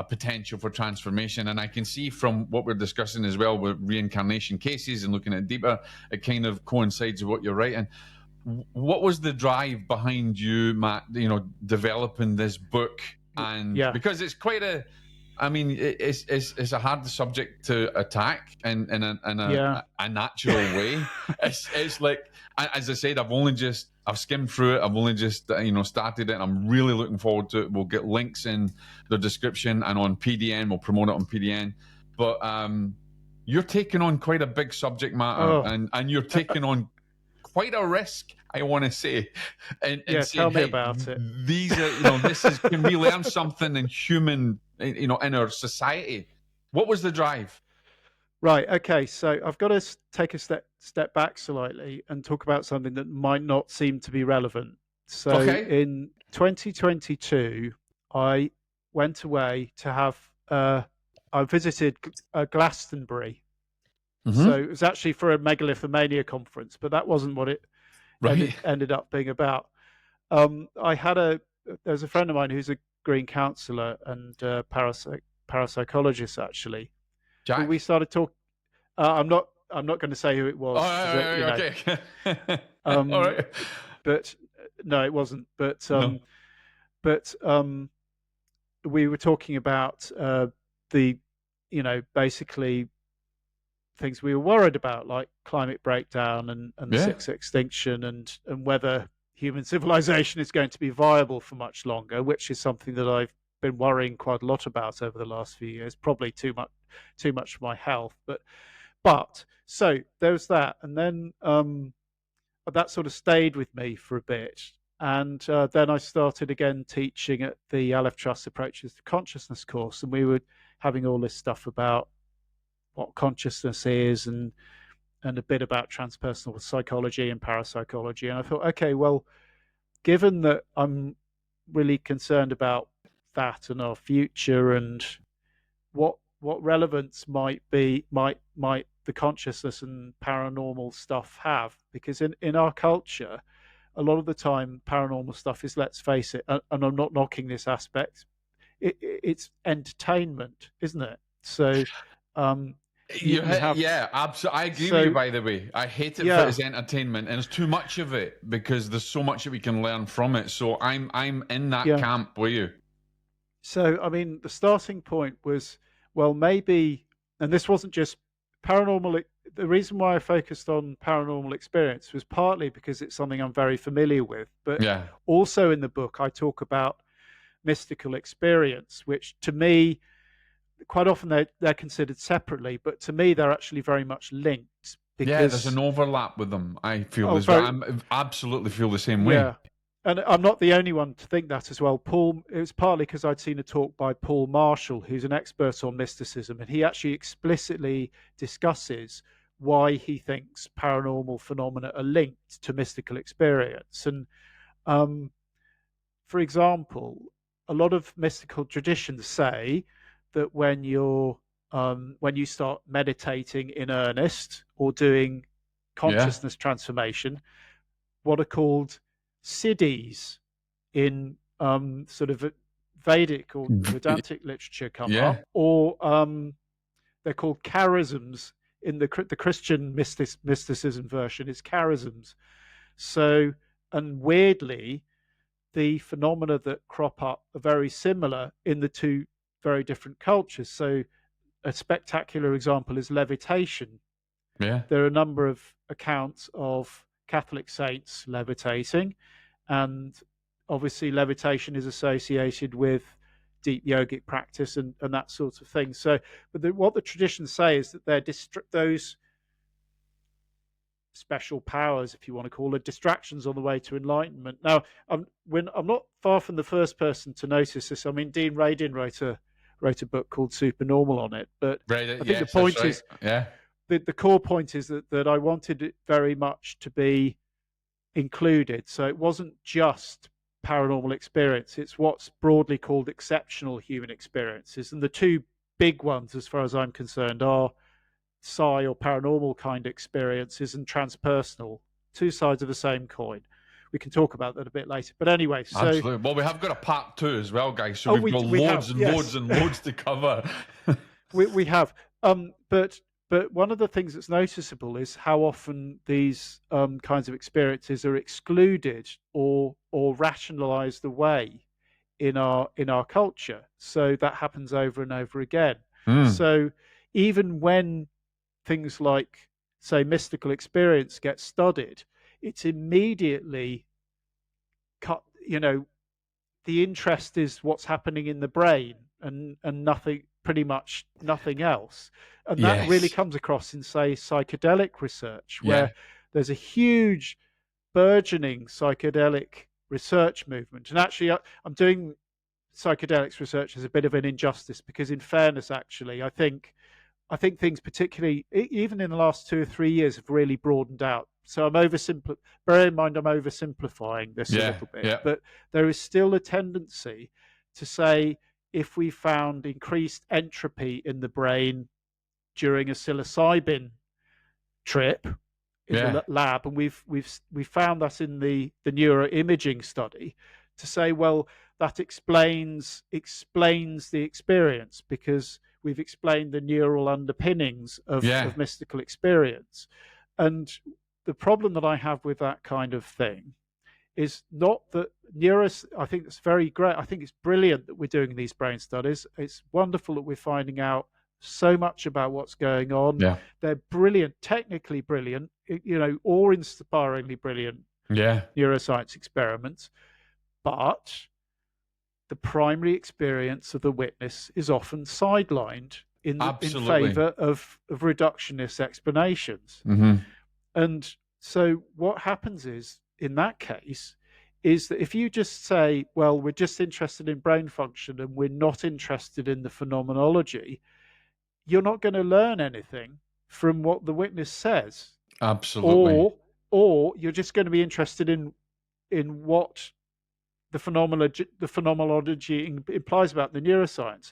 potential for transformation. And I can see from what we're discussing as well with reincarnation cases and looking at it deeper, it kind of coincides with what you're writing. What was the drive behind you, Matt, developing this book? And because it's quite it's a hard subject to attack in a natural way. It's like, as I said, I've skimmed through it. I've only just started it, and I'm really looking forward to it. We'll get links in the description and on PDN. We'll promote it on PDN. But you're taking on quite a big subject matter, and you're taking on quite a risk, I want to say. And tell me about it. These are, can we learn something in human, in our society? What was the drive? Right. Okay. So I've got to take a step back slightly and talk about something that might not seem to be relevant. So in 2022, I went away to have, I visited Glastonbury. Mm-hmm. So it was actually for a megalithomania conference, but that wasn't what it ended up being about. There's a friend of mine who's a green counsellor and parapsychologist, actually. Jack? We started talking. I'm not going to say who it was. Okay. All right. But no, it wasn't. But we were talking about basically things we were worried about, like climate breakdown and the sixth extinction, and whether human civilization is going to be viable for much longer, which is something that I've been worrying quite a lot about over the last few years. Probably too much for my health, but so there was that, and then that sort of stayed with me for a bit, and then I started again teaching at the Aleph Trust Approaches to Consciousness course, and we were having all this stuff about what consciousness is and a bit about transpersonal psychology and parapsychology. And I thought, okay, well, given that I'm really concerned about that and our future, and what relevance might the consciousness and paranormal stuff have, because in our culture, a lot of the time, paranormal stuff is, let's face it, and I'm not knocking this aspect, it's entertainment, isn't it? So um, you have Yeah, absolutely. I agree with you. so By the way, I hate it for yeah its entertainment, and there's too much of it because there's so much that we can learn from it. So I'm in that yeah. camp with you. So I mean, the starting point was, well, maybe, and this wasn't just paranormal. The reason why I focused on paranormal experience was partly because it's something I'm very familiar with, but Yeah, also in the book I talk about mystical experience, which to me, quite often they're considered separately, but to me they're actually very much linked yeah. There's an because overlap with them. I feel oh, as well. very I'm absolutely feel the same way. yeah. And I'm not the only one to think that as well. Paul, it was partly because I'd seen a talk by Paul Marshall, who's an expert on mysticism, and he actually explicitly discusses why he thinks paranormal phenomena are linked to mystical experience. And um, for example, a lot of mystical traditions say that when you start meditating in earnest or doing Yeah, consciousness transformation, what are called siddhis in sort of Vedic or Vedantic literature come up, yeah, or they're called charisms in the Christian mysticism version. Is charisms. So, and weirdly, the phenomena that crop up are very similar in the two very different cultures. So, a spectacular example is levitation. yeah, There are a number of accounts of Catholic saints levitating, and obviously levitation is associated with deep yogic practice and that sort of thing. So, but what the traditions say is that those special powers, if you want to call it, distractions on the way to enlightenment. Now, I'm not far from the first person to notice this. I mean, Dean Radin wrote a book called Supernormal on it, but right. I think the Yes, that's point right. is Yeah, the core point is that I wanted it very much to be included. So it wasn't just paranormal experience, it's what's broadly called exceptional human experiences. And the two big ones, as far as I'm concerned, are psi or paranormal kind experiences and transpersonal, two sides of the same coin. We can talk about that a bit later. But anyway, so absolutely. Well, we have got a part two as well, guys. So oh, we've got we have, loads and loads yes. and loads to cover. We have. But one of the things that's noticeable is how often these kinds of experiences are excluded or rationalized away in our culture. So that happens over and over again. Mm, So even when things like, say, mystical experience get studied, it's immediately cut. You know, the interest is what's happening in the brain and nothing, pretty much nothing else. And that really yes. comes across in, say, psychedelic research, Yeah. where there's a huge burgeoning psychedelic research movement. And actually, I'm doing psychedelics research as a bit of an injustice because, in fairness, actually, I think things, particularly even in the last 2 or 3 years, have really broadened out. So I'm oversimplifying. Bear in mind, I'm oversimplifying this a Yeah. little bit, Yeah. but there is still a tendency to say if we found increased entropy in the brain during a psilocybin trip in Yeah. the lab, and we've found that in the neuroimaging study, to say, well, that explains the experience because we've explained the neural underpinnings Yeah. of mystical experience. And the problem that I have with that kind of thing is not that I think it's very great. I think it's brilliant that we're doing these brain studies. It's wonderful that we're finding out so much about what's going on. Yeah. They're brilliant, technically brilliant, awe-inspiringly brilliant Yeah. neuroscience experiments. But the primary experience of the witness is often sidelined in Absolutely. favour of reductionist explanations. Hmm. And so what happens is, in that case, is that if you just say, well, we're just interested in brain function and we're not interested in the phenomenology, you're not going to learn anything from what the witness says. Absolutely. Or you're just going to be interested in what the phenomenology implies about the neuroscience.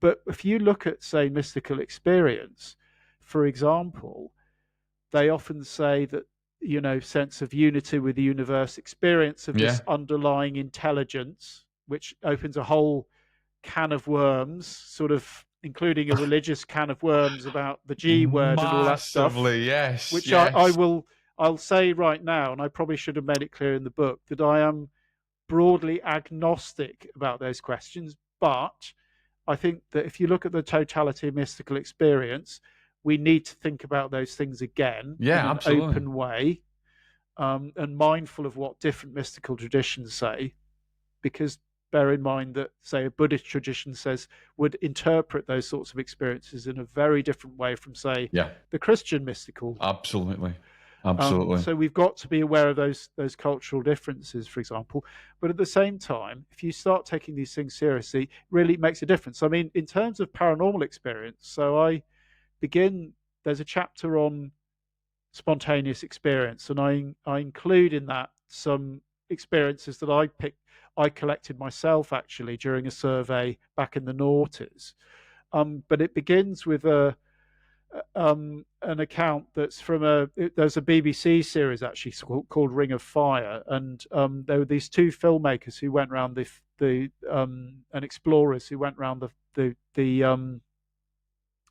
But if you look at, say, mystical experience, for example, they often say that, sense of unity with the universe, experience of Yeah. this underlying intelligence, which opens a whole can of worms, sort of including a religious can of worms about the G word and all that stuff, Massively, yes, which I yes. will, I'll say right now, and I probably should have made it clear in the book, that I am broadly agnostic about those questions. But I think that if you look at the totality of mystical experience, we need to think about those things again in Yeah, an absolutely. open way, and mindful of what different mystical traditions say. Because bear in mind that, say, a Buddhist tradition would interpret those sorts of experiences in a very different way from, say, Yeah, the Christian mystical. absolutely. Absolutely. So we've got to be aware of those cultural differences, for example. But at the same time, if you start taking these things seriously, it really makes a difference. I mean, in terms of paranormal experience, so there's a chapter on spontaneous experience, and I include in that some experiences that I collected myself actually during a survey back in the noughties. But it begins with an account that's there's a BBC series actually called Ring of Fire, and there were these two filmmakers who went around and explorers who went around the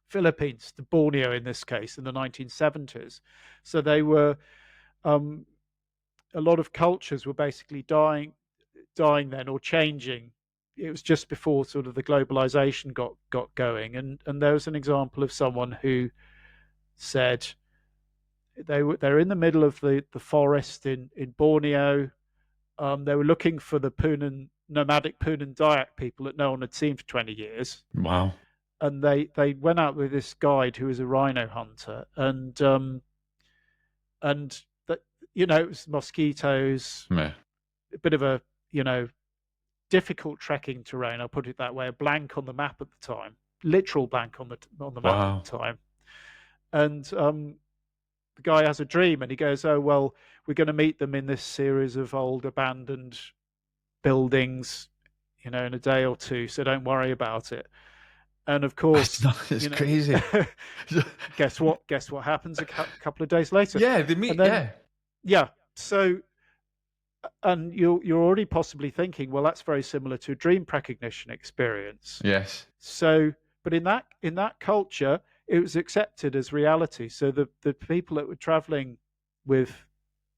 Philippines, to Borneo in this case, in the 1970s. So they were um, a lot of cultures were basically dying then, or changing. It was just before sort of the globalization got going, and there was an example of someone who said they're in the middle of the forest in Borneo. They were looking for the nomadic Punan Dayak people that no one had seen for 20 years, Wow. and they went out with this guide who was a rhino hunter, and that, it was mosquitoes, Yeah. a bit of a, difficult trekking terrain. I'll put it that way. A blank on the map at the time, literal blank on the map at Wow. the time, and the guy has a dream, and he goes, "Oh well, we're going to meet them in this series of old abandoned buildings, in a day or two. So don't worry about it." And of That's course, not, it's crazy. guess what? Guess what happens a couple of days later? Yeah, they And meet, then, yeah. yeah. So, and you're already possibly thinking, well, that's very similar to a dream precognition experience. Yes. So, but in that culture, it was accepted as reality. So the people that were traveling with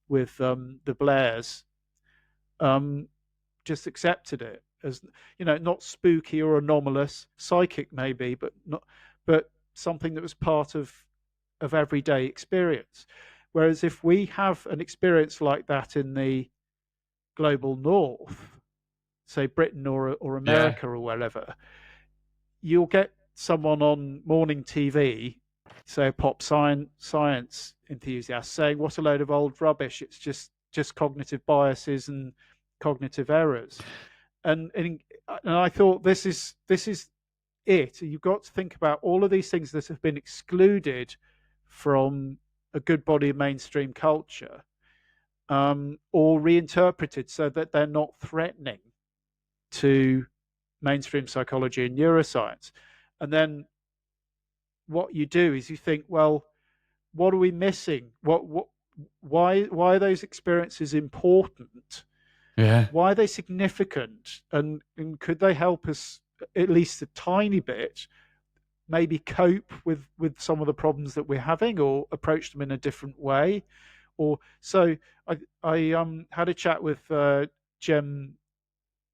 the Blairs, um, just accepted it as, not spooky or anomalous, psychic maybe, but something that was part of everyday experience. Whereas if we have an experience like that in the global north, say Britain or Yeah. America or wherever, you'll get someone on morning TV, say a pop science enthusiast, saying what a load of old rubbish. It's just cognitive biases and cognitive errors. And I thought this is it. You've got to think about all of these things that have been excluded from a good body of mainstream culture, or reinterpreted so that they're not threatening to mainstream psychology and neuroscience. And then what you do is you think, well, what are we missing? Why are those experiences important? Yeah. Why are they significant? And could they help us at least a tiny bit, maybe cope with some of the problems that we're having, or approach them in a different way? Or so I had a chat with Jem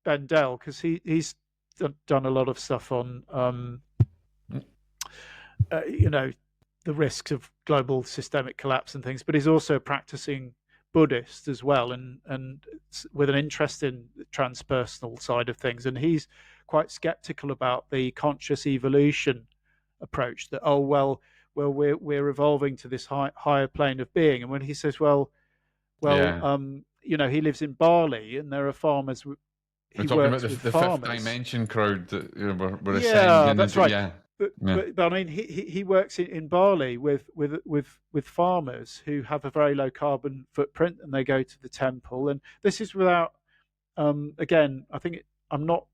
Bendel, because he's done a lot of stuff on uh, you know the risks of global systemic collapse and things, but he's also a practicing Buddhist as well, and with an interest in the transpersonal side of things. And he's quite skeptical about the conscious evolution approach, that, oh well, we're evolving to this higher plane of being. And when he says, Yeah. he lives in Bali and there are farmers, We're he talking about works with the fifth farmers. dimension crowd that we're Yeah, ascending that's into. right. Yeah. But, Yeah. but I mean, he works in Bali with farmers who have a very low carbon footprint, and they go to the temple. And this is without, again, I'm not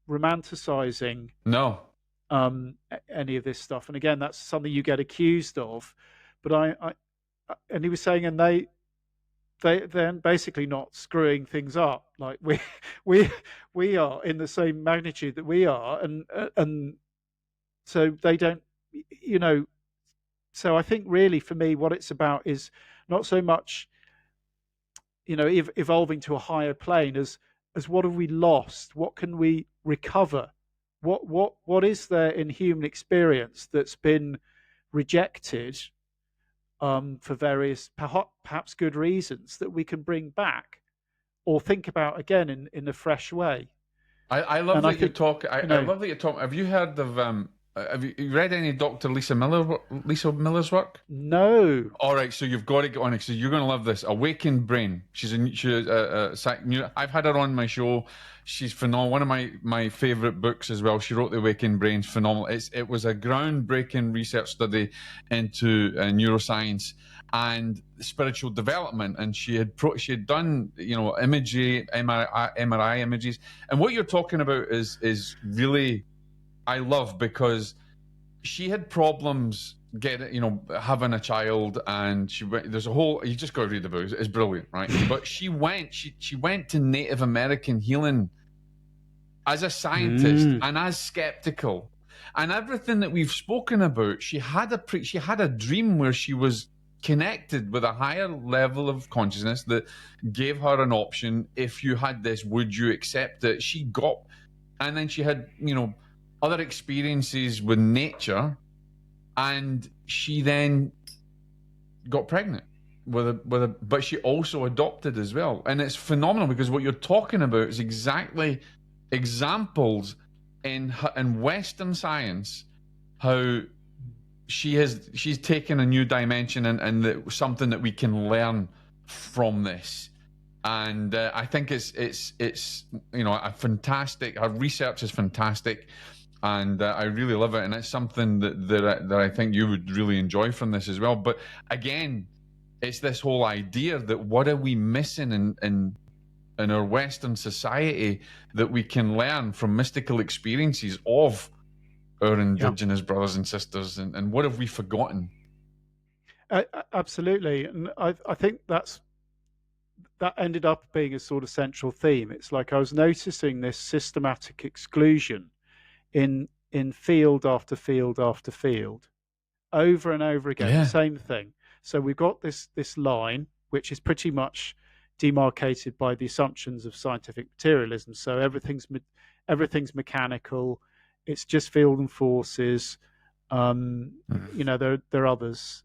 romanticizing No. any of this stuff. And again, that's something you get accused of. But and he was saying, and they're basically not screwing things up. Like we we are in the same magnitude that we are, and so they don't, you know. So I think really for me, what it's about is not so much, evolving to a higher plane as what have we lost? What can we recover? What is there in human experience that's been rejected, for various perhaps good reasons, that we can bring back or think about again in a fresh way? I love And I that you think, talk. you I know, love that you talk. Have you heard of have you read any Dr. Lisa Miller's work? no. All right, so you've got to get on it. So you're going to love this. Awakened Brain. She's I've had her on my show. She's phenomenal. One of my favorite books as well. She wrote The Awakened Brain. Phenomenal. It was a groundbreaking research study into neuroscience and spiritual development. And she had done imagery, MRI images. And what you're talking about is really I love, because she had problems having a child, and there's a whole, you just got to read the book, it's brilliant, right? But she went to Native American healing as a scientist Mm. and as skeptical, and everything that we've spoken about. She had a dream where she was connected with a higher level of consciousness that gave her an option. If you had this, would you accept it? She got, and then she had other experiences with nature, and she then got pregnant but she also adopted as well. And it's phenomenal, because what you're talking about is exactly examples in Western science, how she's taken a new dimension, and something that we can learn from this. And I think it's a fantastic. Her research is fantastic, and I really love it. And it's something that I think you would really enjoy from this as well. But again, it's this whole idea that what are we missing in our Western society that we can learn from mystical experiences of our Yeah. indigenous brothers and sisters, and what have we forgotten? Absolutely. And I think that ended up being a sort of central theme. It's like I was noticing this systematic exclusion in field after field after field, over and over again, the Yeah. same thing. So we've got this line which is pretty much demarcated by the assumptions of scientific materialism. So everything's mechanical. It's just field and forces. There are others,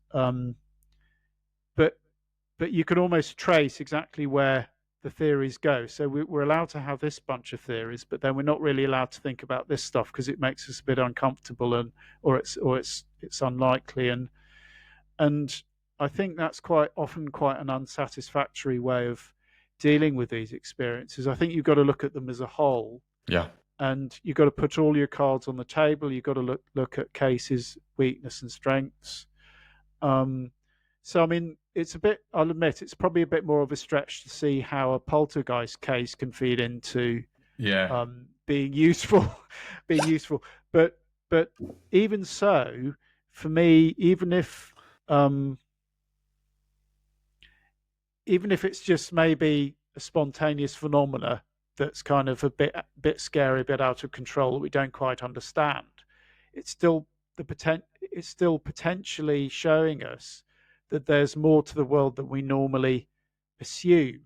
but you can almost trace exactly where the theories go. So we're allowed to have this bunch of theories, but then we're not really allowed to think about this stuff because it makes us a bit uncomfortable, or it's unlikely. And I think that's quite often quite an unsatisfactory way of dealing with these experiences. I think you've got to look at them as a whole, Yeah. and you've got to put all your cards on the table. You've got to look at cases, weakness, and strengths. Um, so I mean, it's a bit. I'll admit, it's probably a bit more of a stretch to see how a poltergeist case can feed into Yeah. being useful, being useful. But even so, for me, um, even if it's just maybe a spontaneous phenomena that's kind of a bit scary, a bit out of control that we don't quite understand, it's still it's still potentially showing us that there's more to the world than we normally assume,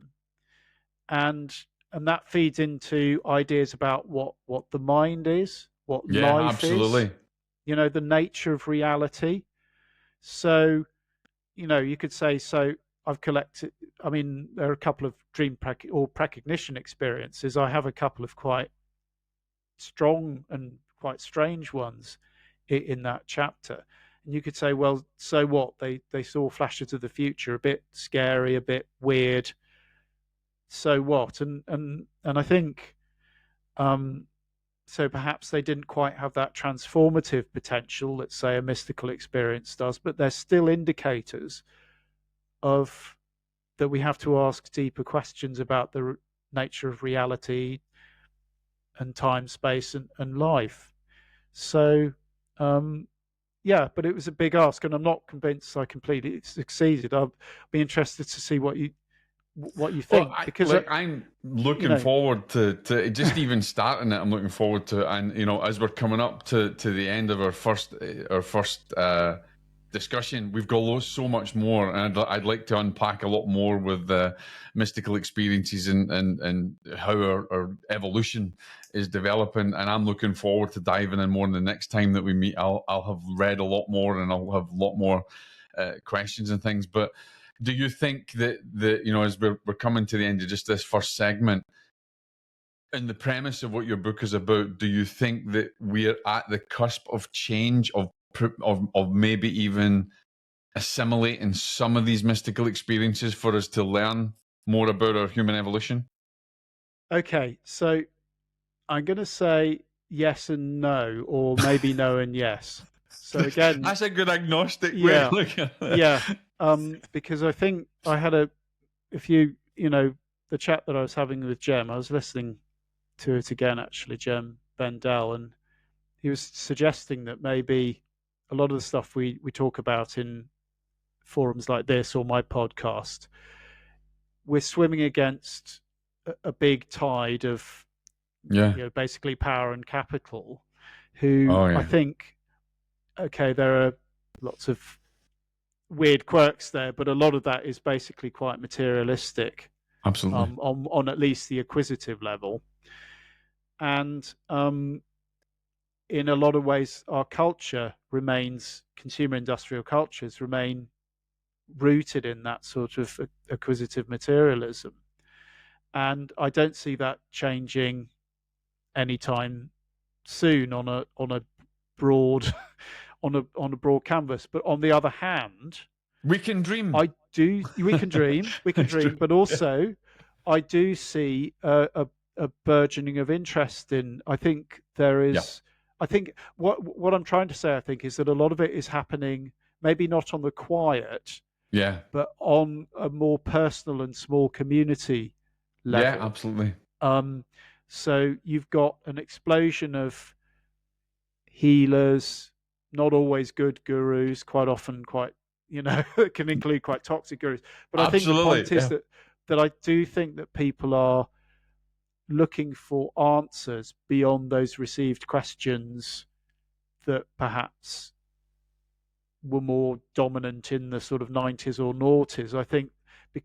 and that feeds into ideas about what the mind is, what Yeah, life is, absolutely. the nature of reality. So you could say, so I've collected, I mean, there are a couple of or precognition experiences. I have a couple of quite strong and quite strange ones in that chapter. And you could say, well, so what? They saw flashes of the future, a bit scary, a bit weird. So what? And I think, um, so perhaps they didn't quite have that transformative potential that, say, a mystical experience does, but they're still indicators of that we have to ask deeper questions about the nature of reality and time, space, and life. So, yeah, but it was a big ask, and I'm not convinced I completely succeeded. I'll be interested to see what you Well, think, because I'm you looking know, forward to just even starting it. I'm looking forward to, and as we're coming up to the end of our first discussion, we've got so much more, and I'd like to unpack a lot more with mystical experiences and how our evolution is developing. And I'm looking forward to diving in more. And the next time that we meet, I'll have read a lot more, and I'll have a lot more questions and things. But do you think that as we're coming to the end of just this first segment, and the premise of what your book is about, do you think that we're at the cusp of change, of maybe even assimilating some of these mystical experiences for us to learn more about our human evolution? okay, so I'm going to say yes and no, or maybe no and yes. So again, That's a good agnostic way of yeah, looking at it. yeah, because I think I had if the chat that I was having with Jem, I was listening to it again, actually, Jem Bendel, and he was suggesting that maybe a lot of the stuff we talk about in forums like this or my podcast, we're swimming against a big tide of Yeah. basically power and capital, who Oh I yeah. think, okay, there are lots of weird quirks there, but a lot of that is basically quite materialistic, Absolutely. on at least the acquisitive level. And in a lot of ways, our culture remains, consumer industrial cultures remain rooted in that sort of acquisitive materialism. And I don't see that changing anytime soon on a broad on a broad canvas. But on the other hand, We can dream. I do we can It's true. dream, but Yeah. also I do see a burgeoning of interest in. I think there Yeah. is. I think what I'm trying to say, I think, is that a lot of it is happening, maybe not on the quiet, Yeah. but on a more personal and small community Yeah. level. Absolutely. Um, so you've got an explosion of healers, not always good gurus, quite often quite, can include quite toxic gurus. But I think the Absolutely. point is Yeah. that I do think that people are looking for answers beyond those received questions that perhaps were more dominant in the sort of 90s or noughties. I think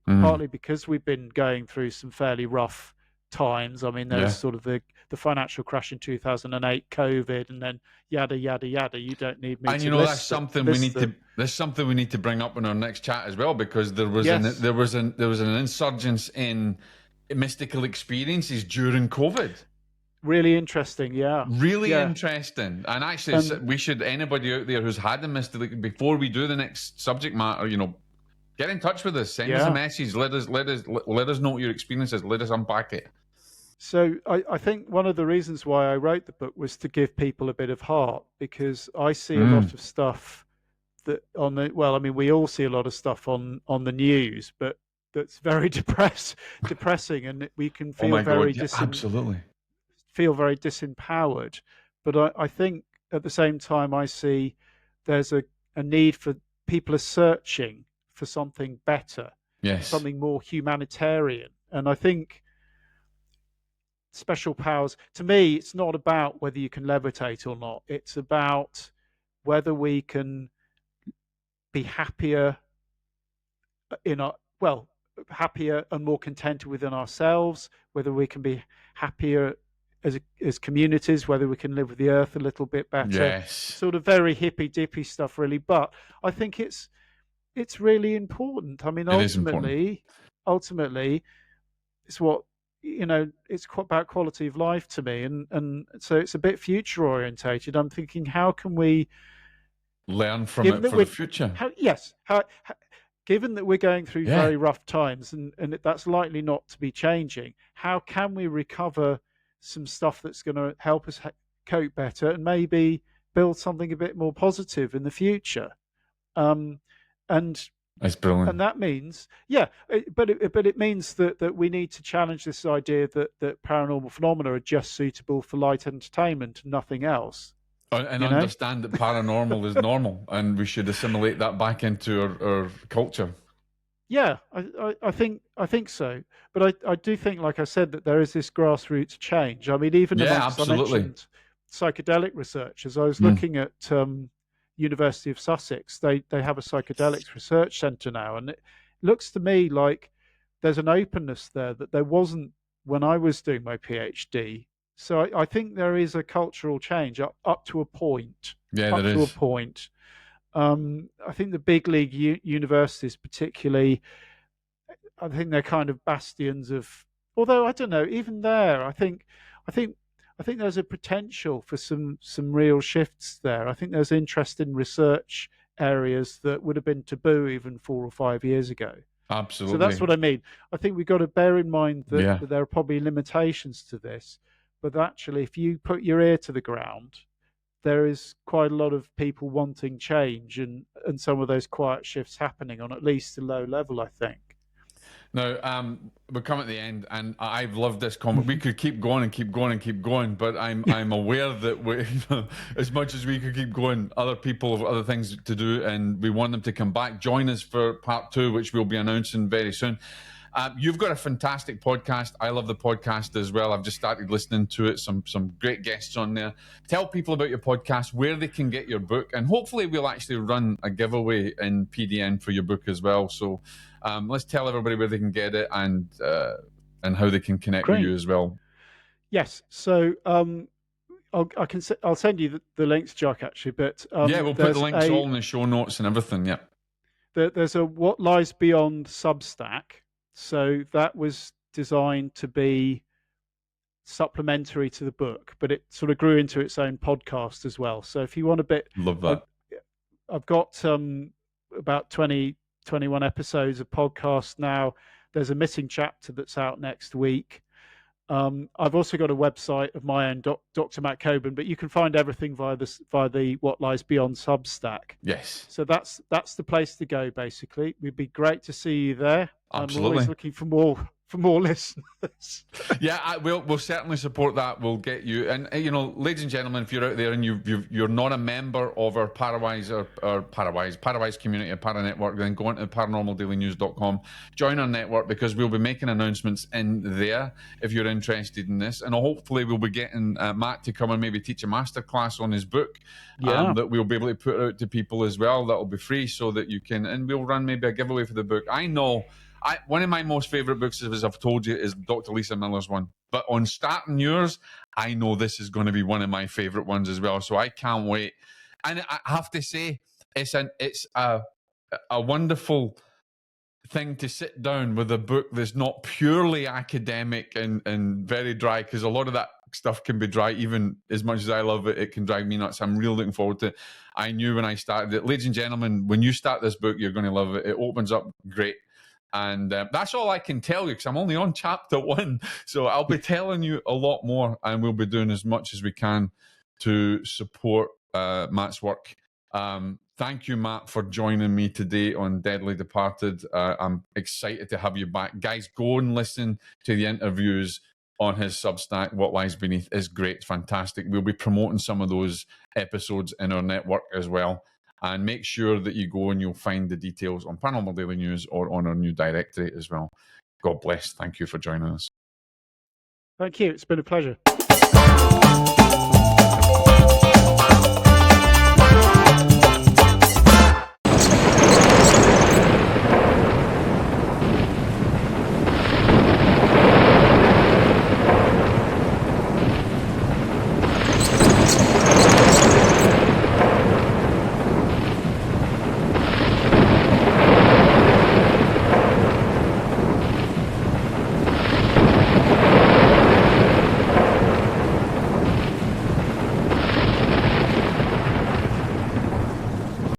Mm. partly because we've been going through some fairly rough times. I mean, there was Yeah. sort of the financial crash in 2008, COVID, and then yada yada yada. You don't need me And to that's list something we list need to them. that's something we need to bring up in our next chat as well, because Yes, there was an insurgence in mystical experiences during COVID. really interesting. Yeah, Really yeah, interesting. And actually, and we should, anybody out there who's had a mystical, before we do the next subject matter, get in touch with us. Send us a yeah. message. Let us know what your experience is. Let us unpack it. So I think one of the reasons why I wrote the book was to give people a bit of heart, because I see a Mm. lot of stuff that well, I mean, we all see a lot of stuff on the news, but that's very depressing, and we can Oh my God! Yeah, absolutely. feel very disempowered. But I think at the same time, I see there's a need for people are searching for something better, for Yes. something more humanitarian. And I think special powers, to me, it's not about whether you can levitate or not. It's about whether we can be happier in our, well, happier and more contented within ourselves, whether we can be happier as communities, whether we can live with the earth a little bit better. Yes. Sort of very hippy dippy stuff, really. But I think it's really important. I mean, It is important. ultimately, it's what it's about quality of life to me, and so it's a bit future orientated. I'm thinking, how can we, Learn from given it that for the we're future. given that we're going through Yeah. very rough times, and that's likely not to be changing, how can we recover some stuff that's going to help us cope better and maybe build something a bit more positive in the future? Um, and It's brilliant. and that means, yeah, but it means that we need to challenge this idea that paranormal phenomena are just suitable for light entertainment and nothing else. And You know? understand that paranormal is normal, and we should assimilate that back into our culture. Yeah, I think so. But I do think, like I said, that there is this grassroots change. I mean, even Yeah, amongst, I absolutely. mentioned psychedelic research. As I was Mm. looking at University of Sussex, they have a psychedelics research centre now, and it looks to me like there's an openness there that there wasn't when I was doing my PhD. So I think there is a cultural change up to a point. Yeah, Up there to a is. point. I think the big league universities, particularly, I think they're kind of bastions of. Although I don't know, even there, I think, I think there's a potential for some real shifts there. I think there's interest in research areas that would have been taboo even 4 or 5 years ago. So that's Absolutely. what I mean. I think we've got to bear in mind Yeah. that there are probably limitations to this, but actually, if you put your ear to the ground, there is quite a lot of people wanting change, and some of those quiet shifts happening on at least a low level, I think. Now, we're coming at the end, and I've loved this comment. We could keep going and keep going and keep going, but I'm aware that we, as much as we could keep going, other people have other things to do, and we want them to come back. Join us for part 2, which we'll be announcing very soon. You've got a fantastic podcast. I love the podcast as well. I've just started listening to it. Some great guests on there. Tell people about your podcast, where they can get your book, and hopefully we'll actually run a giveaway in PDN for your book as well. So let's tell everybody where they can get it and how they can connect with Great. you as well. Yes. So I'll send you the links, Jock. Actually, but Yeah, we'll put the links all in the show notes and everything. Yeah. There's a What Lies Beyond Substack. So that was designed to be supplementary to the book, but it sort of grew into its own podcast as well. So if you want a bit, Love I, that. I've got about 21 episodes of podcast now. There's a missing chapter that's out next week. I've also got a website of my own, Dr. Matt Colborn, but you can find everything via the What Lies Beyond Substack. Yes. So that's the place to go. Basically, it'd be great to see you there. Absolutely. I'm always looking for more listeners. Yeah, we'll certainly support that. We'll get you. And ladies and gentlemen, if you're out there and you're not a member of our Parawise or Parawise community, a Para network, then go on to paranormaldailynews.com, join our network, because we'll be making announcements in there if you're interested in this. And hopefully we'll be getting Matt to come and maybe teach a masterclass on his book. Yeah. That we'll be able to put out to people as well. That'll be free, so that you can, and we'll run maybe a giveaway for the book. I know. One of my most favourite books, as I've told you, is Dr. Lisa Miller's one. But on starting yours, I know this is going to be one of my favourite ones as well. So I can't wait. And I have to say, it's a wonderful thing to sit down with a book that's not purely academic and very dry, because a lot of that stuff can be dry. Even as much as I love it, it can drive me nuts. I'm really looking forward to it. I knew when I started it. Ladies and gentlemen, when you start this book, you're going to love it. It opens up great. And that's all I can tell you, because I'm only on chapter 1. So I'll be telling you a lot more, and we'll be doing as much as we can to support Matt's work. Thank you, Matt, for joining me today on Deadly Departed. I'm excited to have you back. Guys, go and listen to the interviews on his Substack. What Lies Beneath is great. It's fantastic. We'll be promoting some of those episodes in our network as well. And make sure that you go and you'll find the details on Paranormal Daily News or on our new directory as well. God bless. Thank you for joining us. Thank you. It's been a pleasure.